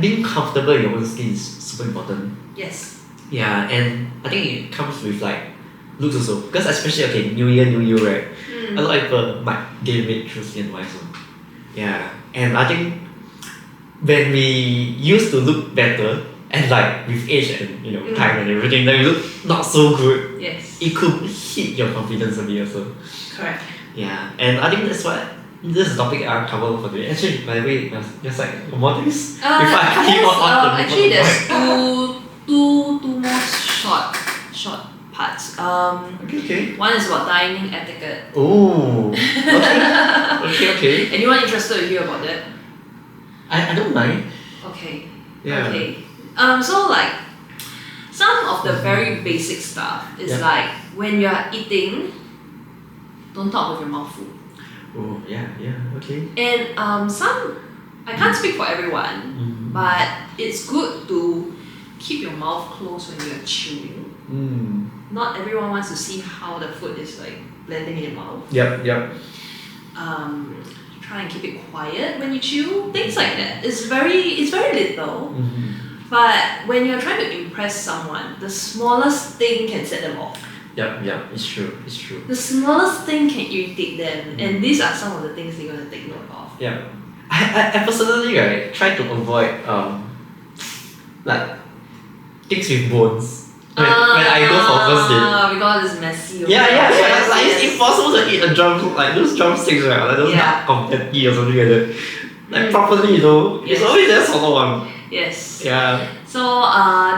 B: being comfortable in your own skin is super important.
A: Yes.
B: Yeah, and I think it comes with like looks also. Because especially okay, New Year, New You, right? A lot of people might gain weight through skin wise. So. Yeah, and I think when we used to look better and like with age and time and everything, then we look not so good.
A: Yes.
B: It could hit your confidence a bit also.
A: Correct.
B: Yeah, and I think that's what this is a topic I'll cover for today. Actually, by the way, there's like more things before I keep on
A: actually, there's two more short parts.
B: Okay.
A: One is about dining etiquette.
B: Oh. Okay.
A: Anyone interested to hear about that?
B: I don't mind.
A: Okay.
B: Yeah.
A: Okay. So like some of the very basic stuff is like when you are eating, don't talk with your mouth full.
B: Oh yeah, okay.
A: And some I can't speak for everyone, but it's good to keep your mouth closed when you are chewing. Not everyone wants to see how the food is like blending in your mouth.
B: Yep.
A: Try and keep it quiet when you chew. Things like that. It's very little. But when you're trying to impress someone, the smallest thing can set them off.
B: Yep. It's true.
A: The smallest thing can irritate them, and these are some of the things they're gonna take note of.
B: Yeah. I personally try to avoid like things with bones. When I go for first date.
A: Because it's messy.
B: Yeah. Like it's impossible to eat a drum like those drumsticks, right? Like those duck confetti or something like that. Like properly, it's always that sort of one.
A: Yes.
B: Yeah.
A: So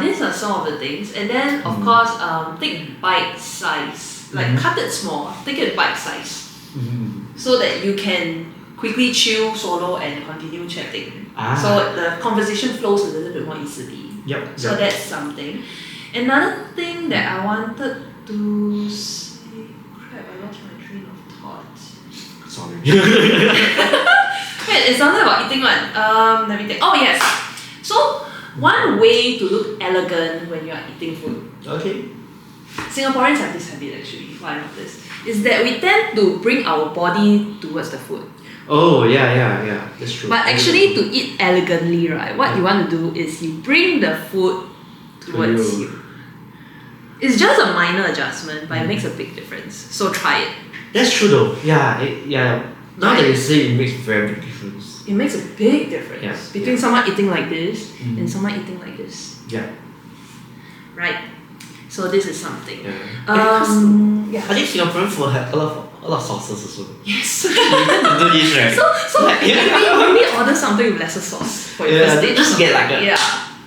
A: these are some of the things, and then of course take bite size. Like cut it small. Take it bite size. So that you can quickly chew, swallow, and continue chatting. So the conversation flows a little bit more easily.
B: Yep.
A: So that's something. Another thing that I wanted to say, crap, I lost my train of thought.
B: Sorry.
A: Wait, it's something about eating one. Let me think. Oh yes. So one way to look elegant when you are eating food.
B: Okay.
A: Singaporeans have this habit actually. What I noticed is that we tend to bring our body towards the food.
B: Oh yeah. That's true.
A: But actually, to eat elegantly, right? What you want to do is you bring the food towards you. It's just a minor adjustment, but it makes a big difference. So try it.
B: That's true though. Yeah. Now that you say it makes very big difference.
A: It makes a big difference between someone eating like this and someone eating like this.
B: Yeah.
A: Right. So this is something.
B: Yeah.
A: I
B: think Singaporean food have a lot of sauces also.
A: Yes.
B: We tend to do this, right?
A: So maybe order something with lesser sauce for your first date.
B: Just get like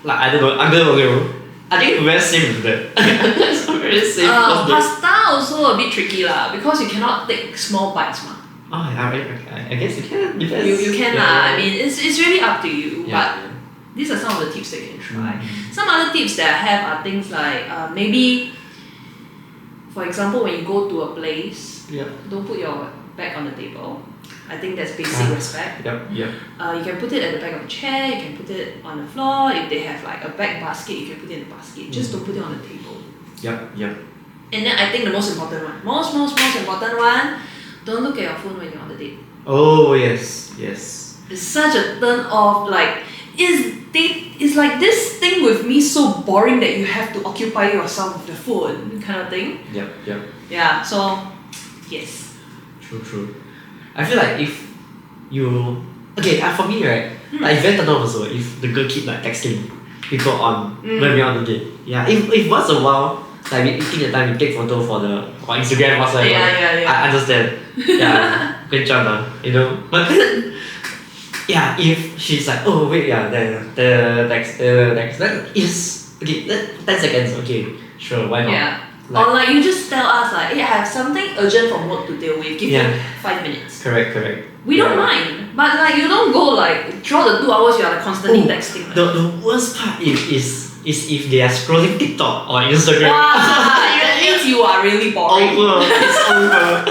B: like I don't know, aglio. I think it's very safe with that. It's very safe.
A: Pasta also a bit tricky lah because you cannot take small bites ma.
B: I guess you can. Depends.
A: You can lah. I mean, it's really up to you. But these are some of the tips that you can try. Some other tips that I have are things like maybe, for example, when you go to a place, don't put your bag on the table. I think that's basic respect.
B: Yep.
A: You can put it at the back of a chair, you can put it on the floor. If they have like a bag basket, you can put it in the basket. Just don't put it on the table.
B: Yep.
A: And then I think the most important one, most important one, don't look at your phone when you're on the date.
B: Oh yes.
A: It's such a turn off. Like, is like this thing with me so boring that you have to occupy yourself with the phone kind of thing.
B: Yep.
A: Yeah. So, yes.
B: True. I feel like if you for me right, like it's very turn off also if the girl keep like texting people on when we're on the date. Yeah. If once in a while like we eating the time we take photo for Instagram whatsoever.
A: Yeah.
B: I understand. Yeah. Good job, but yeah, if she's like, oh wait, yeah, the next, then is okay. Then 10 seconds, okay, sure, why not?
A: Yeah.
B: Like,
A: or like you just tell us like, hey, I have something urgent from work to deal with. Give
B: Yeah.
A: me 5 minutes.
B: correct.
A: We don't
B: Yeah.
A: mind, but like you don't go like throughout the 2 hours you are like constantly
B: Oh,
A: texting.
B: The worst part is if they are scrolling TikTok or Instagram.
A: Wow, that means you are really boring.
B: Over. It's over.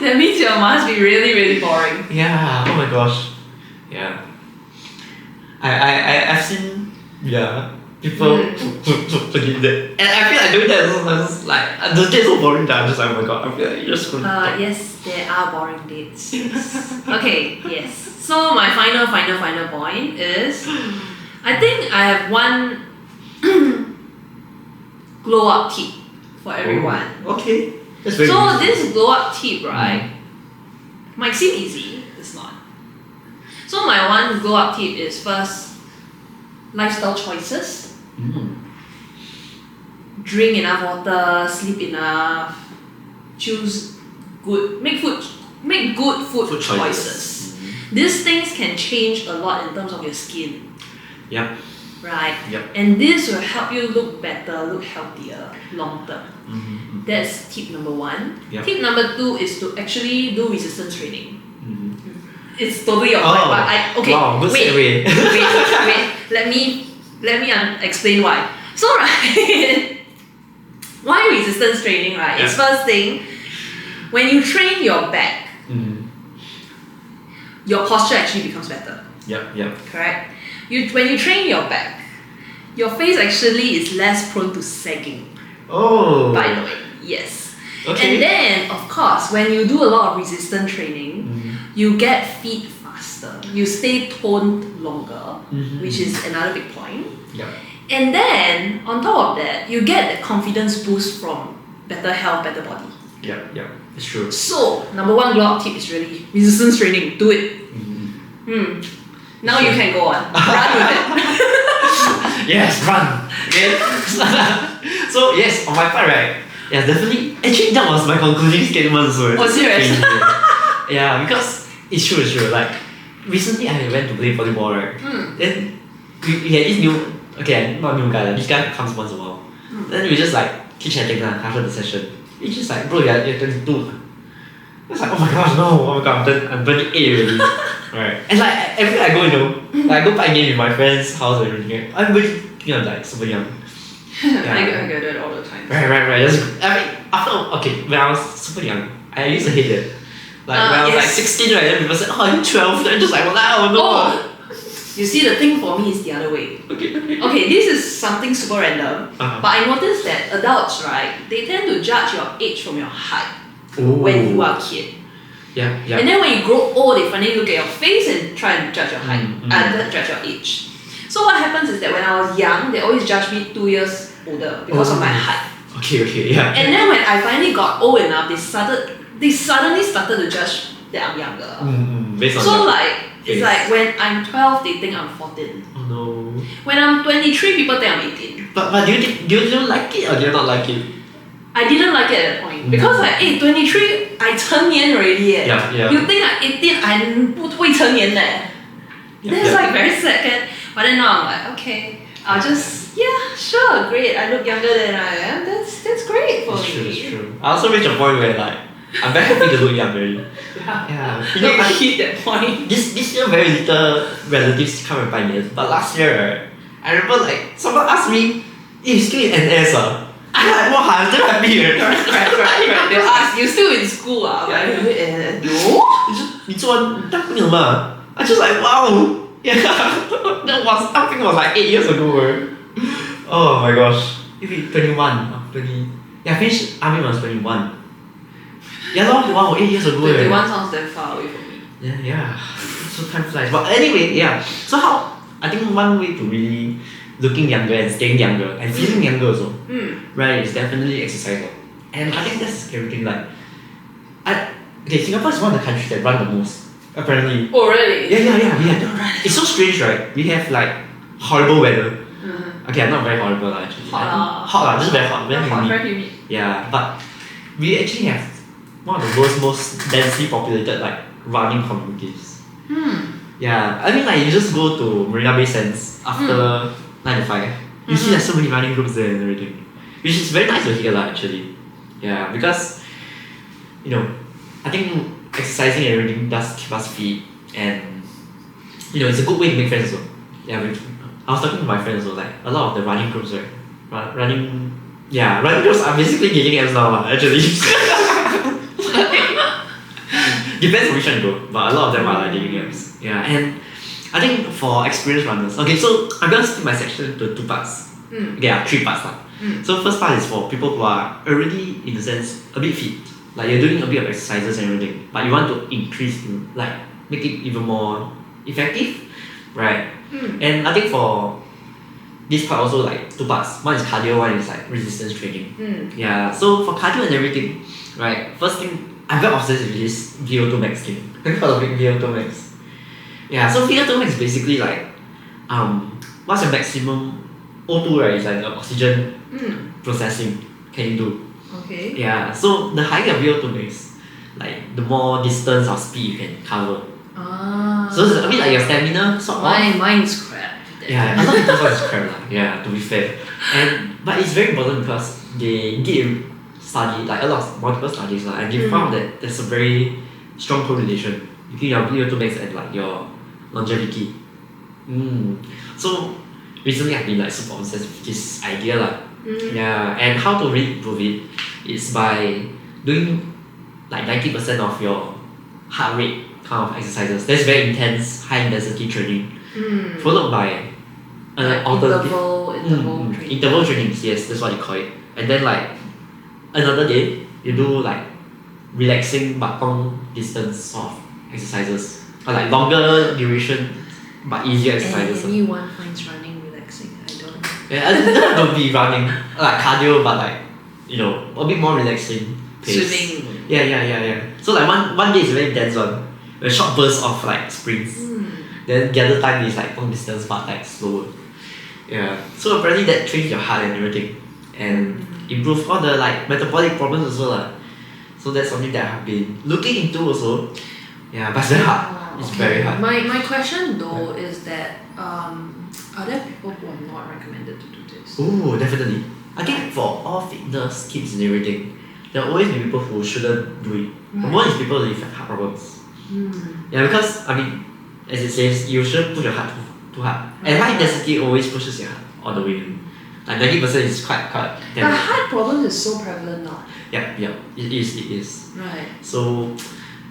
A: That means you must be really, really boring.
B: Yeah. Oh my gosh. Yeah. I've seen people who forget that, and I feel like doing that is like the date's so boring that I'm just like, oh my god, I feel like you're just going to
A: Yes, there are boring dates. Yes. Okay, yes. So my final point is, I think I have one glow up tip for everyone.
B: Okay. That's very
A: So
B: easy.
A: this glow up tip, right, might seem easy. It's not. So my one glow up tip is first, lifestyle choices. Drink enough water, sleep enough, choose good, make good food choices. These things can change a lot in terms of your skin,
B: Yep.
A: right?
B: Yep.
A: And this will help you look better, look healthier long term. That's tip number 1.
B: Yep.
A: Tip number 2 is to actually do resistance training. It's totally your
B: Oh,
A: point, but okay.
B: wow, good
A: wait,
B: segue.
A: wait. Let me explain why. So right, why resistance training? Right, it's first thing. When you train your back, your posture actually becomes better.
B: Yep.
A: Correct. When you train your back, your face actually is less prone to sagging.
B: Oh.
A: By the way, yes.
B: Okay.
A: And then, of course, when you do a lot of resistance training, you get fit faster. You stay toned longer, which is another big point.
B: Yep.
A: And then, on top of that, you get the confidence boost from better health, better body.
B: Yep. It's true.
A: So, number 1 glow up tip is really resistance training. Do it. Now you can go on. Run with it.
B: Yes, run. Okay. So yes, on my part, right? Yeah, definitely. Actually, that was my concluding statement. So
A: Oh, serious?
B: Yeah, because it's true. Like recently, I went to play volleyball, right? Then we had this new, okay, not new guy. Like, this guy comes once a while. Then we just like keep chatting after the session. He's just like, bro, you're 22. It's like, oh my gosh, no, oh my god, I'm 28 already. Right. And like everywhere I go, like I go play a game with my friend's house and everything. Everybody think I'm like super young.
A: I get that all the time.
B: Right. When I was super young, I used to hate it. Like when I was like 16, right, then people said, oh, you're 12. Then I'm just like, wow, no.
A: Oh, you see, the thing for me is the other way. Okay, this is something super random, but I noticed that adults, right, they tend to judge your age from your height when you are a kid.
B: Yeah.
A: And then when you grow old, they finally look at your face and try and judge your height, judge your age. So what happens is that when I was young, they always judged me 2 years older because of my height.
B: Okay, yeah.
A: And then when I finally got old enough, they suddenly started to judge that I'm younger.
B: Based on
A: So
B: your
A: like, it's
B: face.
A: like when I'm 12, they think I'm 14.
B: Oh no.
A: When I'm 23, people think I'm 18.
B: But do you like it or do you not like it?
A: I didn't like it at that point because like, 23, I 成年 already.
B: Yeah.
A: You think I'm 18, I'm 不会成年 leh. That's like very sad. But then now I'm like, okay, I'll just, sure, great. I look younger than I am. That's great for me.
B: It's true. I also reached a point where like I'm very happy to look young already.
A: Yeah.
B: You know,
A: I hit that point.
B: this year very little relatives come and buy me. But last year, right, I remember like someone asked me, hey, you still in NS I'm like, wow, I'm still happy.
A: Correct. They'll ask, you still in school? No.
B: 你做完当兵了吗? I just like, wow. Yeah. I think it was like 8 years ago. Oh my gosh. Maybe 21 or 20. Yeah, I finished army when I was 21. Yeah, wow, 8 years ago.
A: 21 sounds damn far away from me.
B: Yeah. So time flies. But anyway, yeah. So I think one way to really looking younger and staying younger and feeling younger also, right, is definitely exercise. And I think that's everything. Like, Singapore is one of the countries that run the most, apparently.
A: Oh, really?
B: Yeah. It's so strange, right? We have like horrible weather. Okay, I'm not very horrible actually. Hot, just very hot,
A: Very humid.
B: Yeah, but we actually have one of the world's most densely populated like running communities. Yeah, I mean like you just go to Marina Bay Sands after 9 to 5. You see there's so many running groups there and everything. Which is very nice to hear lah actually. Yeah, because I think exercising and everything does keep us fit, and it's a good way to make friends also. Yeah, I was talking to my friends also, like a lot of the running groups, right? Running groups are basically getting abs now lah, actually. Depends on which one you go, but a lot of them are like getting abs. Yeah, and I think for experienced runners, okay, so I'm gonna split my section into 2 parts. Okay, 3 parts lah. So first part is for people who are already, in a sense, a bit fit. Like you're doing a bit of exercises and everything, but you want to increase, like make it even more effective, right? And I think for this part also like 2 parts. One is cardio, one is like resistance training. Yeah. So for cardio and everything, right? First thing, I'm very obsessed with this VO2 max thing. Have you heard of VO2 max? Yeah. So VO2 max is basically like, what's your maximum O2, right? It's like the oxygen processing can you do.
A: Okay.
B: Yeah. So the higher your VO2 max, like the more distance or speed you can cover. So it's a bit like your stamina sort of.
A: Mine's crap.
B: Yeah, a lot of people's one is crap lah. Yeah, to be fair. But it's very important because they did study, like a lot of multiple studies and they found that there's a very strong correlation between your VO2 max and like your longevity. So recently I've been like super obsessed with this idea lah. Yeah, and how to really improve it is by doing like 90% of your heart rate kind of exercises. That's very intense, high intensity training, followed by interval trainings. Yes, that's what you call it. And then like another day you do like relaxing but long distance of exercises, or like longer duration but easier exercises.
A: Anyone finds running relaxing? I don't know.
B: Yeah, I don't be running like cardio, but like a bit more relaxing pace.
A: Swimming.
B: Yeah. So like one day is a very intense one, a short burst of like sprints. Then the other time is like long distance but like slower. Yeah. So apparently that trains your heart and everything, and improve all the like metabolic problems also lah. So that's something that I've been looking into also. Yeah, but it's very hard. It's very hard.
A: My question though is that are there people who are not recommended to do this?
B: Oh, definitely. I think for all fitness tips and everything, there will always be people who shouldn't do it. But one is people with heart problems. Yeah, because I mean, as it says, you shouldn't push your heart too hard. And high intensity always pushes your heart all the way in. Like 90% is quite
A: But heart problems is so prevalent now.
B: Yeah, it is.
A: Right.
B: So,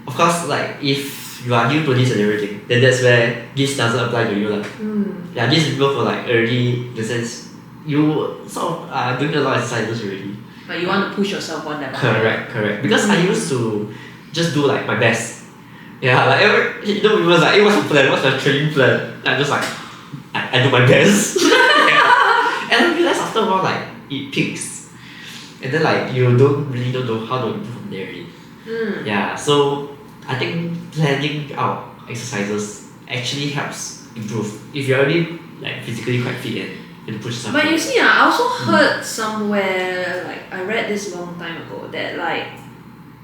B: of course, like if you are new to this and everything, then that's where this doesn't apply to you lah. Yeah, these people for like already, in the sense, you sort of are doing a lot of exercises already.
A: But you want to push yourself one level.
B: Correct. Because I used to just do like my best. Yeah, like people was like, hey, what's your plan? What's your training plan? I'm just like, I do my best. And I realized after a while, like it peaks, and then like you don't know how to improve from there really. Yeah, so I think planning out exercises actually helps improve if you're already like physically quite fit and push yourself.
A: But you see, I also heard somewhere, like I read this long time ago, that like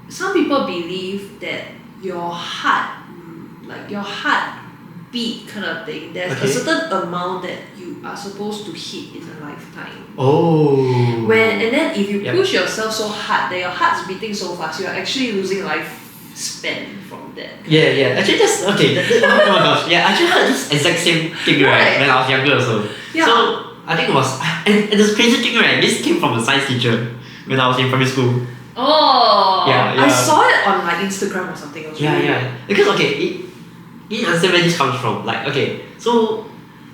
A: some people believe that your heart beat kind of thing, there's a certain amount that you are supposed to hit in a lifetime.
B: Oh.
A: And then if you push yourself so hard that your heart's beating so fast, you're actually losing lifespan from that.
B: Yeah. Actually, that's okay. Oh my gosh. Yeah, I actually heard this exact same thing right when I was younger also.
A: Yeah.
B: So I think it was, and this crazy thing right, this came from a science teacher when I was in primary school.
A: Oh.
B: Yeah.
A: I saw it on like Instagram or something.
B: Yeah. Because you understand where this comes from. Like, okay, so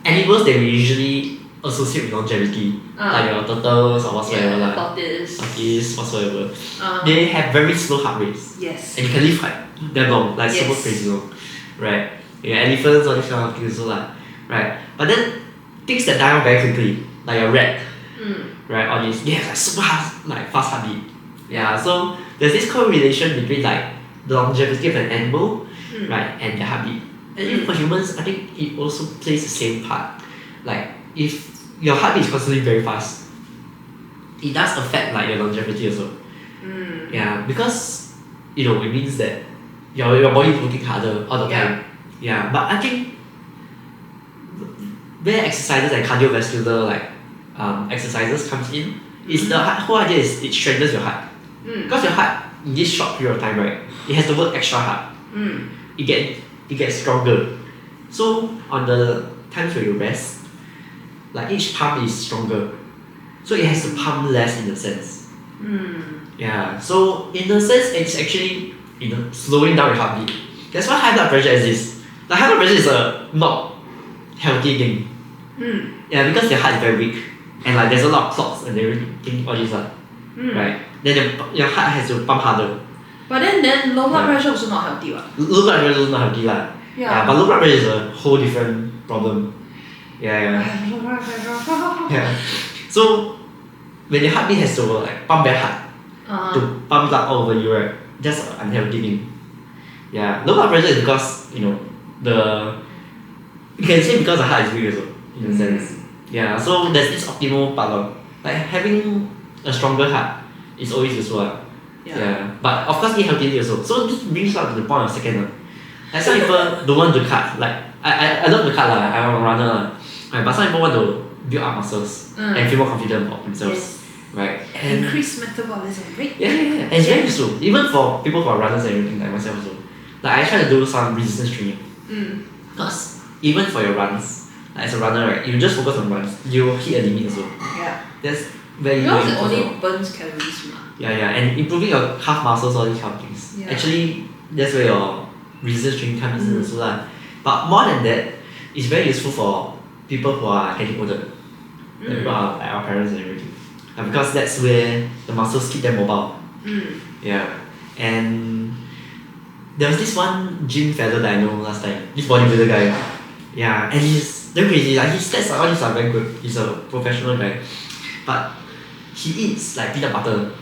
B: animals that we usually associate with longevity, like your turtles or whatsoever, like tortoise, whatsoever, they have very slow heart rates.
A: Yes.
B: And you can live like that long, like super crazy long, right? Yeah, elephants, all these kind of things, so like, right? But then things that die off very quickly, like a rat, right? All these, they have like super fast heartbeat. Yeah, so there's this correlation between like the longevity of an animal, right, and their heartbeat. And even for humans, I think it also plays the same part. Like if your heartbeat is constantly very fast, it does affect like your longevity also. Yeah, because it means that your body is working harder all the time. Yeah, but I think where exercises and cardiovascular exercises comes in is the whole idea is it strengthens your heart. Because your heart in this short period of time, right, it has to work extra hard. It gets stronger. So on the times where you rest, like each pump is stronger. So it has to pump less in a sense. Yeah. So in a sense it's actually slowing down your heartbeat. That's why high blood pressure exists. Like high blood pressure is a not healthy thing. Yeah, because your heart is very weak and like there's a lot of clots and everything, all this right? Then your heart has to pump harder.
A: But then low blood pressure also not healthy, right?
B: Low blood pressure is not healthy Yeah, but low blood pressure is a whole different problem. Yeah. So when your heartbeat has to like pump very hard to pump blood all over you, right? That's an unhealthy thing. Yeah, low blood pressure is because you can say because the heart is weak also in a sense. Yeah, so there's this optimal part like having a stronger heart is always useful. Yeah. But of course eat healthily also. So this brings up to the point of second. Like some people don't want to cut. Like I love to cut I'm a runner right, but some people want to build up muscles and feel more confident about themselves. Right. And
A: increase metabolism rate.
B: Yeah. And it's very useful. Even for people who are runners and everything like myself also. Like I try to do some resistance training. Because even for your runs, like as a runner, right, you just focus on runs, you will hit a limit also.
A: Yeah.
B: That's very
A: because it only burns calories.
B: Yeah, and improving your calf muscles, all these kind of things.
A: Yeah.
B: Actually, that's where your resistance training comes in also. But more than that, it's very useful for people who are getting older. Like people are like our parents and everything. Because that's where the muscles keep them mobile. Yeah. And there was this one gym fellow that I know last time. This bodybuilder guy. Yeah, and he's very crazy. Like his stats all these are very good. He's a professional guy. But he eats like peanut butter.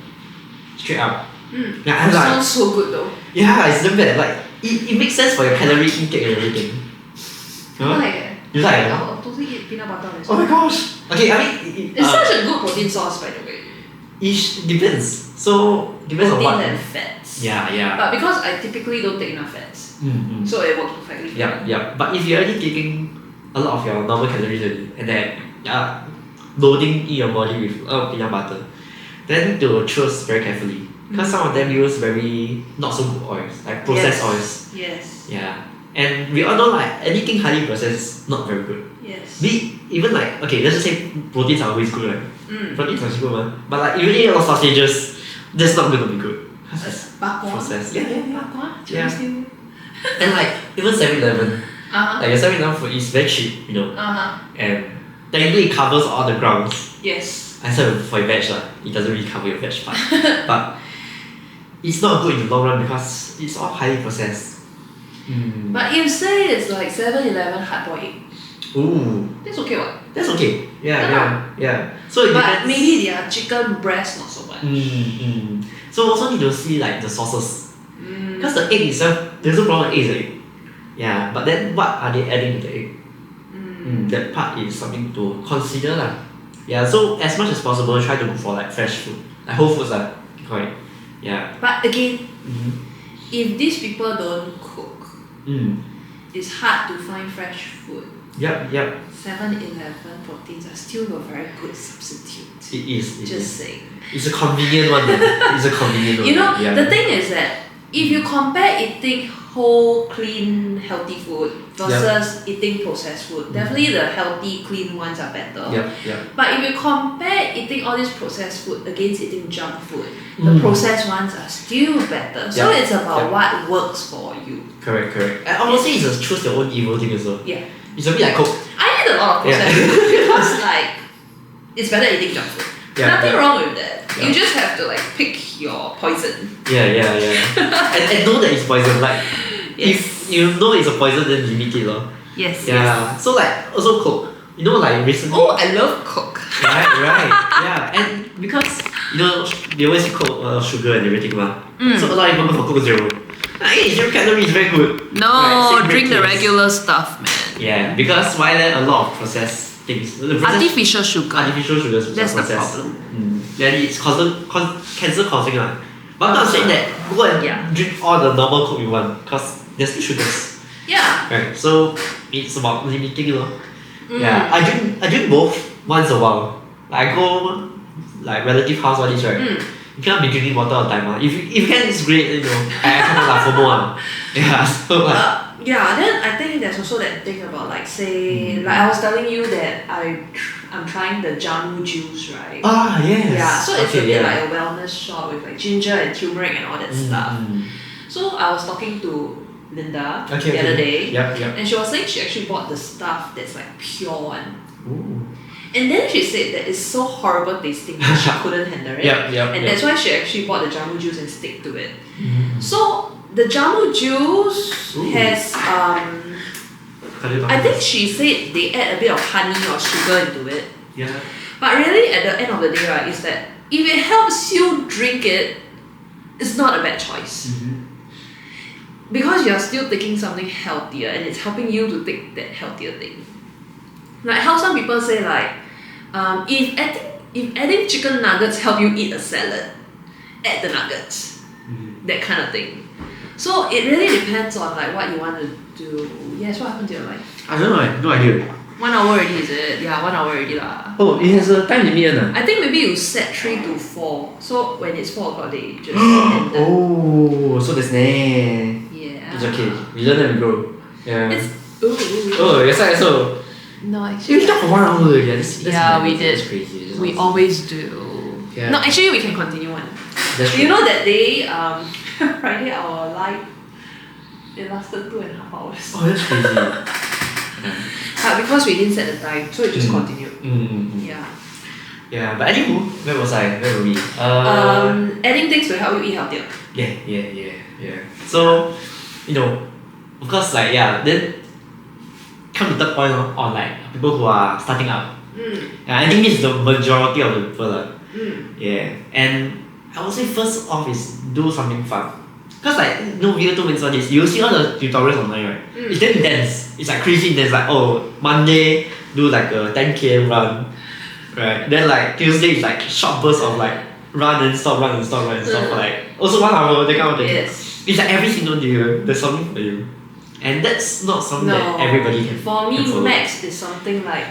B: Straight up. Yeah,
A: that sounds so good though.
B: Yeah, it's not bad. Like it makes sense for your calorie intake and everything. You like it?
A: I'll totally eat peanut butter.
B: Oh my gosh. Okay, I mean
A: it's such a good protein source, by the way.
B: It depends. So depends on what.
A: Protein and fats.
B: Yeah.
A: But because I typically don't take enough fats, so it works perfectly.
B: Yeah. But if you're already taking a lot of your normal calories already, and then loading in your body with a lot of peanut butter, then to choose very carefully. Because some of them use very not so good oils, like processed oils.
A: Yes.
B: Yeah. And we all know like anything highly processed not very good.
A: Yes.
B: Even like let's just say proteins are always good, right? Proteins are good, man. But like even eating a lot of sausages, that's not going to be good. Because it's processed. Yeah. And like even 7-Eleven, like your 7-Eleven food is very cheap, and technically it covers all the grounds.
A: Yes.
B: Except for your veg, it doesn't really cover your veg part. But it's not good in the long run because it's all highly processed.
A: But you say it's like 7-Eleven hard-boiled egg.
B: Ooh.
A: That's okay, what?
B: That's okay. Yeah. So it
A: but
B: depends.
A: maybe their chicken breast not so much.
B: So also need to see like the sauces. Because the egg itself, there's no problem with eggs. Yeah, but then what are they adding to the egg? That part is something to consider. Yeah, so as much as possible, try to go for like fresh food, like whole foods correct. Yeah.
A: But again, if these people don't cook, it's hard to find fresh food.
B: Yep.
A: 7-Eleven proteins are still a very good substitute.
B: It is.
A: Just saying.
B: It's a convenient one. It's a convenient one.
A: The thing is that if you compare eating whole, clean, healthy food versus eating processed food, definitely the healthy, clean ones are better.
B: Yep.
A: But if you compare eating all this processed food against eating junk food, the processed ones are still better. So it's about what works for you.
B: Correct. And honestly, it's a choose your own evil thing as well.
A: Yeah.
B: It's a bit like Coke.
A: I eat a lot of processed food because like it's better eating junk food. Nothing wrong with that. You just have to like pick your poison.
B: Yeah. and know that it's poison. Like if you know it's a poison, then limit it,
A: Yes.
B: Yeah. So like also Coke. Like recently.
A: Oh, I love Coke.
B: Right. Yeah, and because they always say Coke sugar and everything, so a lot of people go for Coke Zero. Hey, 0 calories, very good.
A: No, drink the regular stuff, man.
B: Yeah, because why there a lot of processed things.
A: Artificial sugar.
B: Artificial sugars.
A: That's the problem.
B: Then it's cancer causing. But I'm not saying that go and drink all the normal Coke you want, because there's still sugars.
A: Yeah.
B: Right. So it's about limiting, Yeah. I drink both once a while. Like I go like relative house all this, right? You cannot be drinking water all the time. If you can, it's great, I cannot like FOMO. Yeah. So like,
A: yeah, then I think there's also that thing about like say like I was telling you that I'm trying the jamu juice, right?
B: ah yes.
A: Yeah, so it's a
B: Okay,
A: bit like a wellness shot with like ginger and turmeric and all that stuff. So I was talking to Linda the other day,
B: Yep.
A: and she was saying she actually bought the stuff that's like pure one.
B: Ooh.
A: And then she said that it's so horrible tasting that she couldn't handle it. And that's why she actually bought the jamu juice and stick to it. So the jamu juice has I think she said they add a bit of honey or sugar into it.
B: Yeah.
A: But really at the end of the day, right, is that if it helps you drink it, it's not a bad choice. Because you're still taking something healthier and it's helping you to take that healthier thing. Like how some people say like, if adding chicken nuggets help you eat a salad, add the nuggets. That kind of thing. So it really depends on like what you want to do. Yes, what happened to your life?
B: I don't know, no idea.
A: 1 hour already, is it? Yeah, 1 hour already lah.
B: Oh, it has a time limit,
A: I think maybe you set 3 to 4. So when it's 4 o'clock, they just end it.
B: Oh, so there's
A: Yeah.
B: It's okay. We learn and we grow. Yeah.
A: It's
B: Oh, yes, I so.
A: No, actually.
B: We talked for 1 hour already. That's
A: we did.
B: That's crazy.
A: We always do.
B: Yeah.
A: No, actually we can continue one.
B: That's true.
A: You know that day, Friday our live, it lasted 2.5 hours.
B: Oh, that's crazy.
A: But because we didn't set the time, so it just continued. Yeah.
B: Yeah, but anywho, where was I? Where were we?
A: Adding things to help you eat healthier.
B: Yeah. So, of course, like, then come to third point on like people who are starting out. Yeah, I think this is the majority of the people. Yeah, and I would say first off is do something fun. Cause like video 2 minutes on this, you see all the tutorials online, right? It's damn intense. It's like crazy intense. Like Monday do like a 10 km run, right? Then like Tuesday is like short bursts of like run and stop for like also 1 hour, that kind of thing.
A: Yes.
B: It's like every single day there's something for you, and that's not something that everybody can.
A: For me,
B: follow.
A: max is something like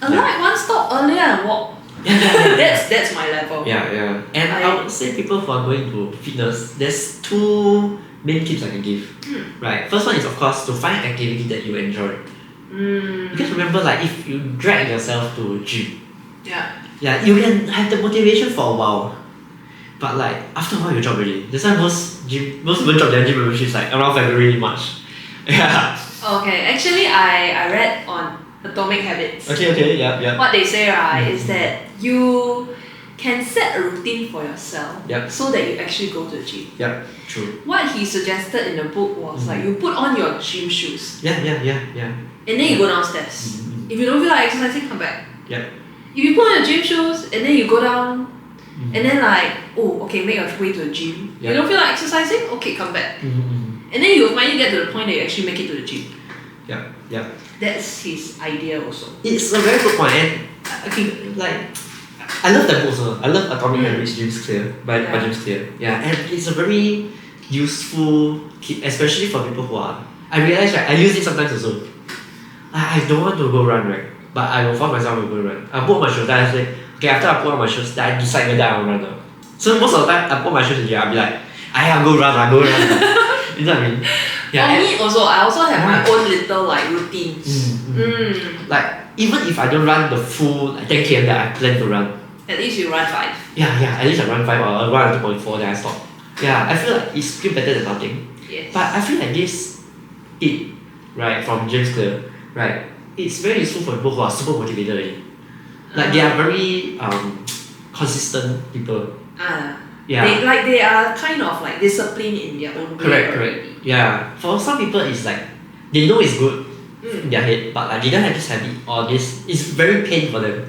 A: alight one stop earlier and walk. That's my level.
B: Yeah. And I would say people who are going to fitness, there's 2 main tips I can give. Right. First one is of course to find activity that you enjoy. Because remember, like if you drag yourself to gym, you can have the motivation for a while. But like after a while you drop already. That's why most people drop their gym memberships like around February, March. Yeah.
A: Okay, actually I read on Atomic Habits.
B: Okay, yeah.
A: What they say, right, is that you can set a routine for yourself so that you actually go to the gym.
B: Yeah, true.
A: What he suggested in the book was like you put on your gym shoes.
B: Yeah.
A: And then you go downstairs. If you don't feel like exercising, come back.
B: Yeah.
A: If you put on your gym shoes and then you go down and then make your way to the gym. You don't feel like exercising? Okay, come back. And then you'll finally get to the point that you actually make it to the gym.
B: Yeah.
A: That's his idea also.
B: It's a very good point, and I think I love that book also. I love Atomic Habits, James Clear by James Clear. Yeah, and it's a very useful tip, especially for people who are. I realize I use it sometimes also. I don't want to go run, right? But I will force myself to go run. I put on my shoes, then I say, okay, after I put on my shoes, then I decide whether I will run or not. So most of the time I put my shoes in, I'll be like, I'll go run. You know what I mean?
A: For me also, I also have my own little like routines.
B: Like even if I don't run the full 10 km that I plan to run,
A: at least you run 5.
B: Yeah. At least I run 5 or I run 2.4, then I stop. Yeah, I feel like it's still better than nothing.
A: Yes.
B: But I feel like this tip, right, from James Clear, right, it's very useful for people who are super motivated already. Like they are very consistent people. Yeah.
A: They are kind of like disciplined in their own way.
B: Correct. Yeah. For some people, it's like they know it's good in their head, but like they don't have this habit or this. It's very pain for them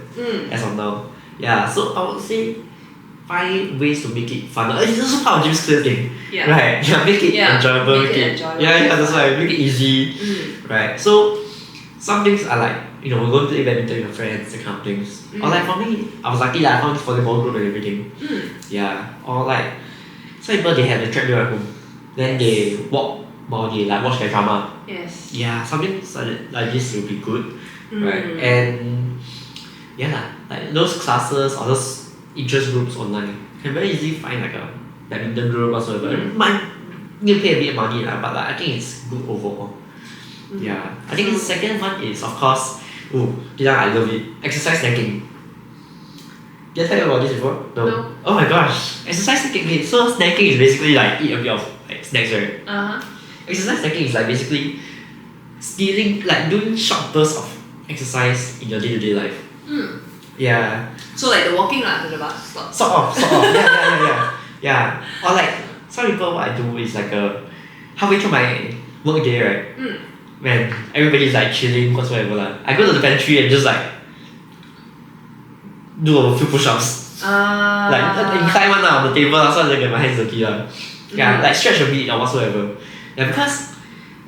B: as of now. Yeah. So I would say find ways to make it fun. It's also part of James Clear thing, right? Yeah. Make it enjoyable. Make it enjoyable. Yeah. That's why make it easy, right? So some things are like go to play badminton with your friends, that kind of things. Or like for me, I was lucky that I found this volleyball group and everything. Yeah. Or like some people they have a treadmill at home, then they walk body, like watch their drama.
A: Yes.
B: Yeah, something like this will be good, right?
A: Mm.
B: And yeah, lah, like those classes or those interest groups online can very easily find like a badminton group or whatsoever. Might need to pay a bit of money lah, but like, I think it's good overall. Yeah, I think the second one is of course, this one I love it. Exercise snacking. Did I tell you about this before?
A: No.
B: Oh my gosh, exercise snacking. So snacking is basically like eat a bit of like snacks, right? Exercise snacking is like basically stealing, like doing short bursts of exercise in your day-to-day life. Yeah.
A: So like the walking lah to the bus stop.
B: Sort of. Yeah. Or like some people, what I do is like halfway through my work day, right? When everybody's like chilling whatsoever lah, I go to the pantry and just like do a few push-ups. Like incline one on the table lah, so I get my hands dirty lah. Yeah, like stretch a bit or whatsoever. Yeah, because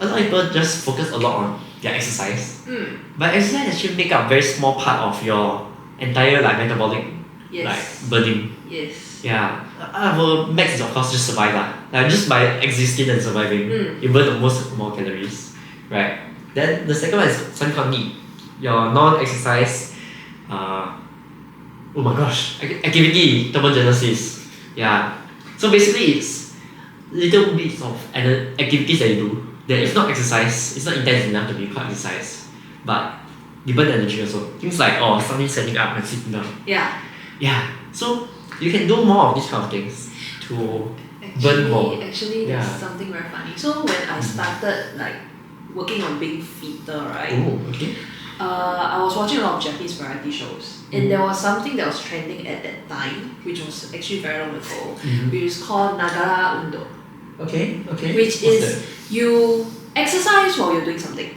B: a lot of people just focus a lot on their exercise. But exercise actually make up a very small part of your entire like metabolic like burning.
A: Yes.
B: Yeah. Our max is of course just survive lah. Like just by existing and surviving, you burn the most more calories. Right. Then the second one is something called NEAT. Your non-exercise oh my gosh, activity thermogenesis. Yeah. So basically it's little bits of activities that you do that is not exercise, it's not intense enough to be called exercise, but you burn energy also. Things like something standing up and sitting down. Yeah. So you can do more of these kind of things to burn more.
A: Actually, there's something very funny. So when I started like working on being fitter, right? I was watching a lot of Japanese variety shows, and there was something that was trending at that time, which was actually very long ago, which is called Nagara Undo.
B: Okay.
A: Which is you exercise while you're doing something.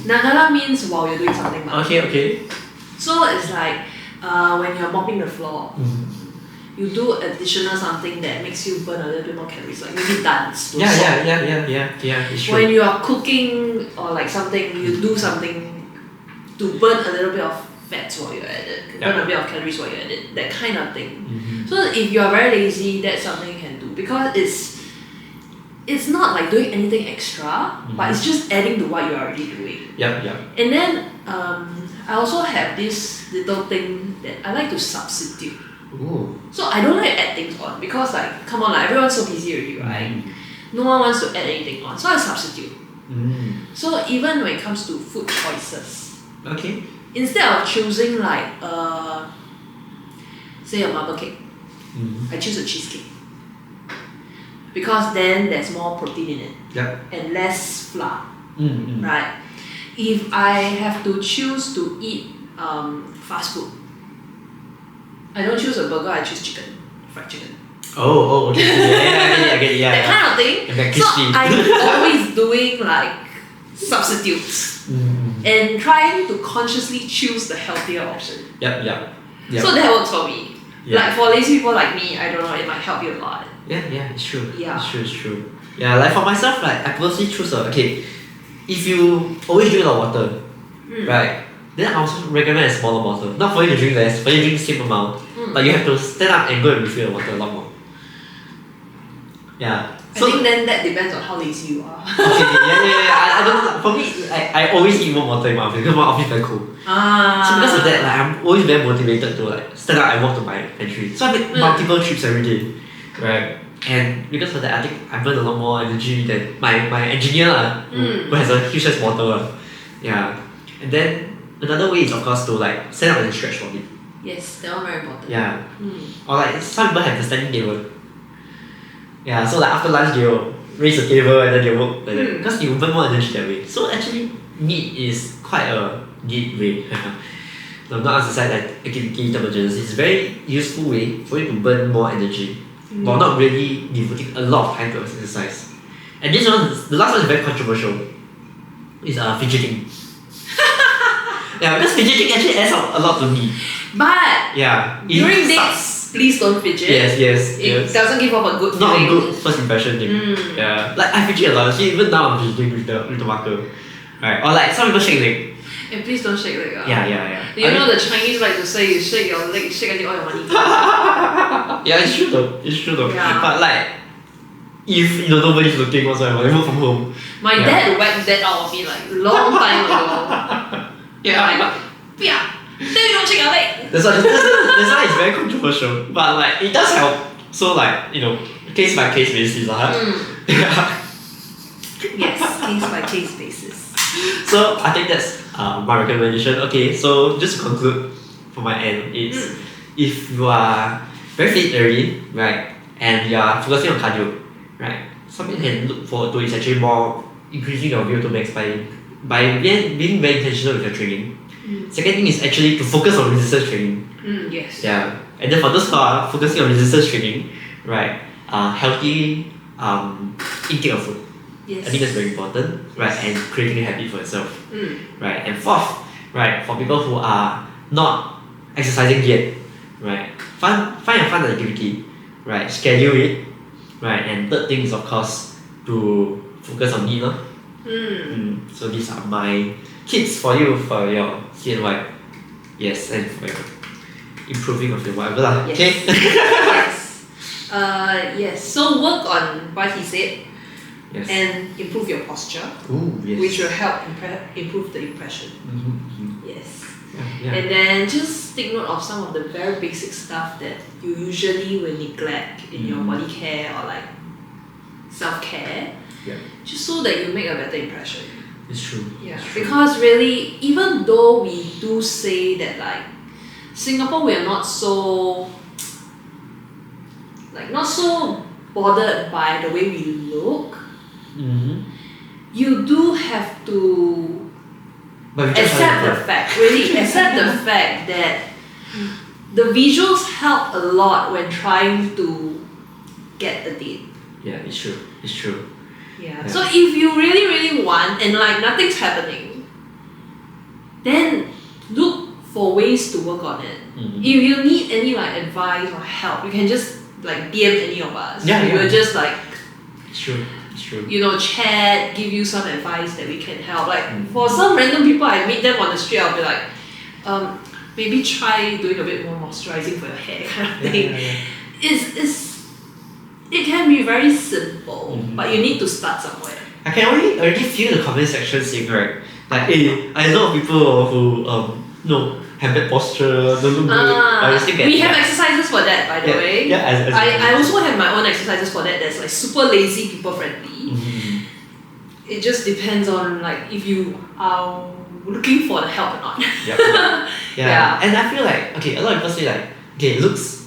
A: Nagara means while you're doing something.
B: Okay.
A: So it's like when you're mopping the floor, you do additional something that makes you burn a little bit more calories, like maybe dance.
B: Yeah, it's true.
A: When you are cooking or like something, you do something to burn a little bit of fats while you're at it, burn a bit of calories while you're at it, that kind of thing. So if you are very lazy, that's something you can do, because it's not like doing anything extra, but it's just adding to what you're already doing. And then I also have this little thing that I like to substitute. So I don't like to add things on, because like, come on, like everyone's so busy already, right? No one wants to add anything on, so I substitute. So even when it comes to food choices, instead of choosing like say a marble cake, I choose a cheesecake, because then there's more protein in it and less flour, right? If I have to choose to eat fast food, I don't choose a burger, I choose chicken, fried chicken.
B: Okay. I get it.
A: That kind of thing. So I'm always doing like substitutes and trying to consciously choose the healthier option. So that works for me. Like for lazy people like me, I don't know, it might help you a lot.
B: Yeah, it's true. It's true. Yeah, like for myself, like I personally choose if you always drink a lot of water, right? Then I also recommend a smaller bottle. Not for you to drink less, for you to drink the same amount. But you have to stand up and go and refill the water a lot more. Yeah. So,
A: I think then that depends on how lazy you are.
B: I don't. For me, I always eat more water in my office because my office is very cool. So because of that, like I'm always very motivated to like stand up and walk to my pantry. So I make multiple trips every day, right? And because of that, I think I burn a lot more energy than my engineer who has a huge ass bottle. Yeah. And then another way is of course to like stand up and stretch for me.
A: Yes, that one very important.
B: Yeah. Or like some people have the standing table. Yeah, so like after lunch they will raise the table and then they work like that. Because you burn more energy that way. So actually NEAT is quite a neat way. No, not exercise like activity thermogenesis. It's a very useful way for you to burn more energy while not really devoting a lot of time to exercise. And this one, the last one is very controversial. It's fidgeting. Yeah, because fidgeting actually adds up a lot to me.
A: But during dates, please don't fidget.
B: Yes.
A: It doesn't give off a good feeling.
B: Not a good first impression thing. Yeah, like I fidget a lot. See, even now I'm fidgeting with the marker, right? Or like some people shake leg.
A: And please don't shake leg.
B: Yeah.
A: You know the Chinese like to say you shake your leg, shake until all your money.
B: Yeah, it's true though. Yeah. But like, if nobody's looking whatsoever, I work from home.
A: My dad whacked that out of me like long time ago.
B: Yeah.
A: Like, yeah. Then you don't check your leg.
B: That's why it's very controversial. But like it does help. So like, case by case basis. Yeah.
A: Yes, case by case basis.
B: So I think that's my recommendation. Okay, so just to conclude from my end, it's if you are very fit already, right, and you are focusing on cardio, right, something you can look forward to is actually more increasing your VO2 max by being very intentional with your training. Second thing is actually to focus on resistance training.
A: Yes.
B: Yeah, and then for those who are focusing on resistance training, right, healthy intake of food.
A: Yes.
B: I think that's very important, right? And creating a habit for yourself, right? And fourth, right, for people who are not exercising yet, right, find a fun activity, right? Schedule it, right? And third thing is of course to focus on it, So these are my tips for you for your CNY, yes, and for your improving of your whatever lah.
A: Yes.
B: Okay.
A: Yes. So work on what he said.
B: Yes.
A: And improve your posture,
B: Ooh, yes.
A: which will help improve the impression. Yes.
B: Yeah.
A: And then just take note of some of the very basic stuff that you usually will neglect in your body care or like self-care, just so that you make a better impression.
B: It's true.
A: Yeah,
B: it's true.
A: because really, even though we do say that like Singapore, we are not so bothered by the way we look. You do have to accept the fact that the visuals help a lot when trying to get the date.
B: Yeah, it's true.
A: Yeah. So if you really, really want and like nothing's happening, then look for ways to work on it. If you need any like advice or help, you can just like DM any of us. We will just like
B: it's true.
A: Chat, give you some advice that we can help. Like for some random people I meet them on the street, I'll be like, maybe try doing a bit more moisturizing for your hair kind of thing. It can be very simple, but you need to start somewhere.
B: I can already feel the comment section saying, right, like, hey, I know people who have bad posture, don't look good.
A: We have exercises for that, by the way.
B: Yeah,
A: I also have my own exercises for that that's like super lazy, people friendly. It just depends on like if you are looking for the help or not.
B: Yeah. And I feel like, a lot of people say like, looks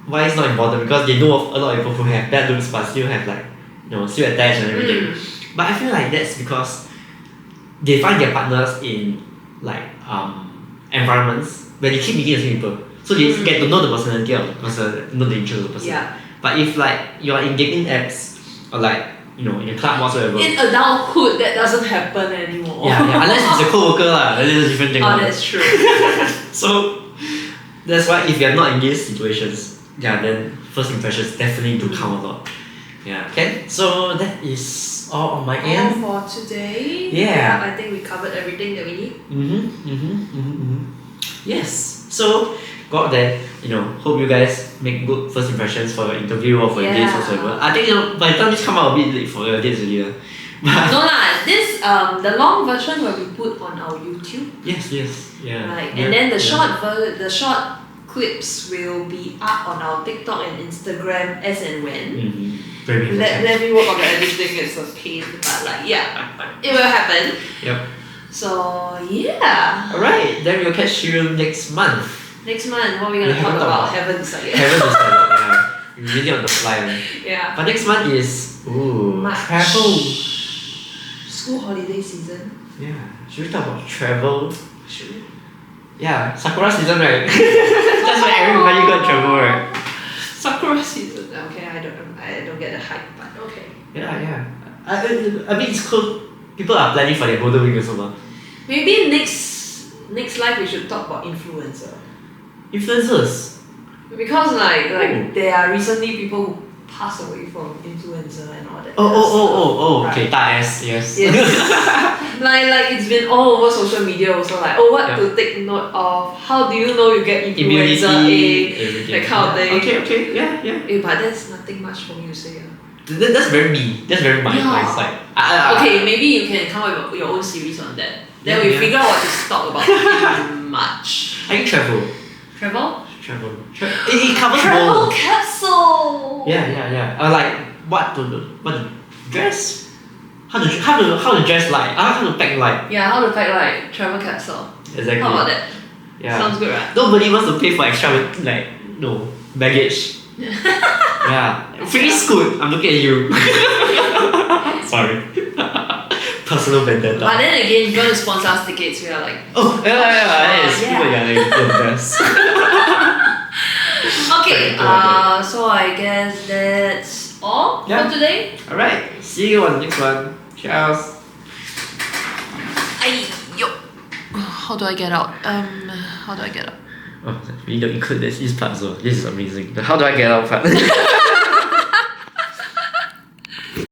B: wise not important because they know of a lot of people who have bad looks but still have like, still attached and everything. But I feel like that's because they find their partners in like environments where they keep meeting the same people. So they get to know the personality of the person, know the interest of the person.
A: Yeah.
B: But if like you are in dating apps or like, in a club whatsoever.
A: In adulthood, that doesn't happen anymore.
B: Yeah, unless it's a co-worker lah, that is a different thing.
A: Oh, that's true.
B: So that's why if you're not in these situations, then first impressions definitely do count a lot. Yeah. Okay. So that is all on my end.
A: All for today.
B: Yeah.
A: I think we covered everything that we need.
B: Yes. So go out there, hope you guys make good first impressions for your interview or for your dates whatsoever. I think by the time this come out a bit late for your dates already.
A: No lah, this the long version will be put on our YouTube.
B: Yes. Yeah.
A: Right. And then the short clips will be up on our TikTok and Instagram as and when. Let me work on the editing, it's a pain, but like it will happen.
B: Yep.
A: So yeah.
B: Alright, then we'll catch you next month.
A: Next month, what are we gonna talk about? Haven't decided.
B: We're really on the fly.
A: Yeah.
B: But next month is travel.
A: School holiday season.
B: Yeah. Should we talk about travel?
A: Should we?
B: Yeah, Sakura season, right? That's why everybody got travel, right?
A: Sakura season. Okay, I don't get the hype, but okay.
B: Yeah. I mean, it's cool. People are planning for their golden week also.
A: Maybe next live we should talk about influencer.
B: Influencers.
A: Because like there are recently people who passed away from influencer and all that.
B: Right. Okay, that is yes.
A: like it's been all over social media also like what to take note of, how do you know you get influencer
B: immunity,
A: that kind of thing.
B: Okay, yeah.
A: But that's nothing much for me to say.
B: That's very me. That's very my side.
A: Okay, maybe you can come up with your own series on that. Then we figure out what to talk about pretty much.
B: I think travel.
A: Travel?
B: It covers
A: Travel
B: both.
A: capsule!
B: Yeah. Like what to dress? How to dress like? How to pack like?
A: Yeah, how to pack like travel capsule.
B: Exactly.
A: How about that?
B: Yeah.
A: Sounds good, right?
B: Nobody wants to pay for extra baggage. Yeah. Free Scoot. I'm looking at you. Sorry. Personal vendetta.
A: But then again, if you want to sponsor us tickets, we are like.
B: Oh yeah. People the best.
A: Okay. So I guess that's all for today.
B: Alright. See you on the next one. Cheers.
A: How do I get out? How do I get out?
B: Oh, we don't include this part, so this is amazing. The how do I get out part?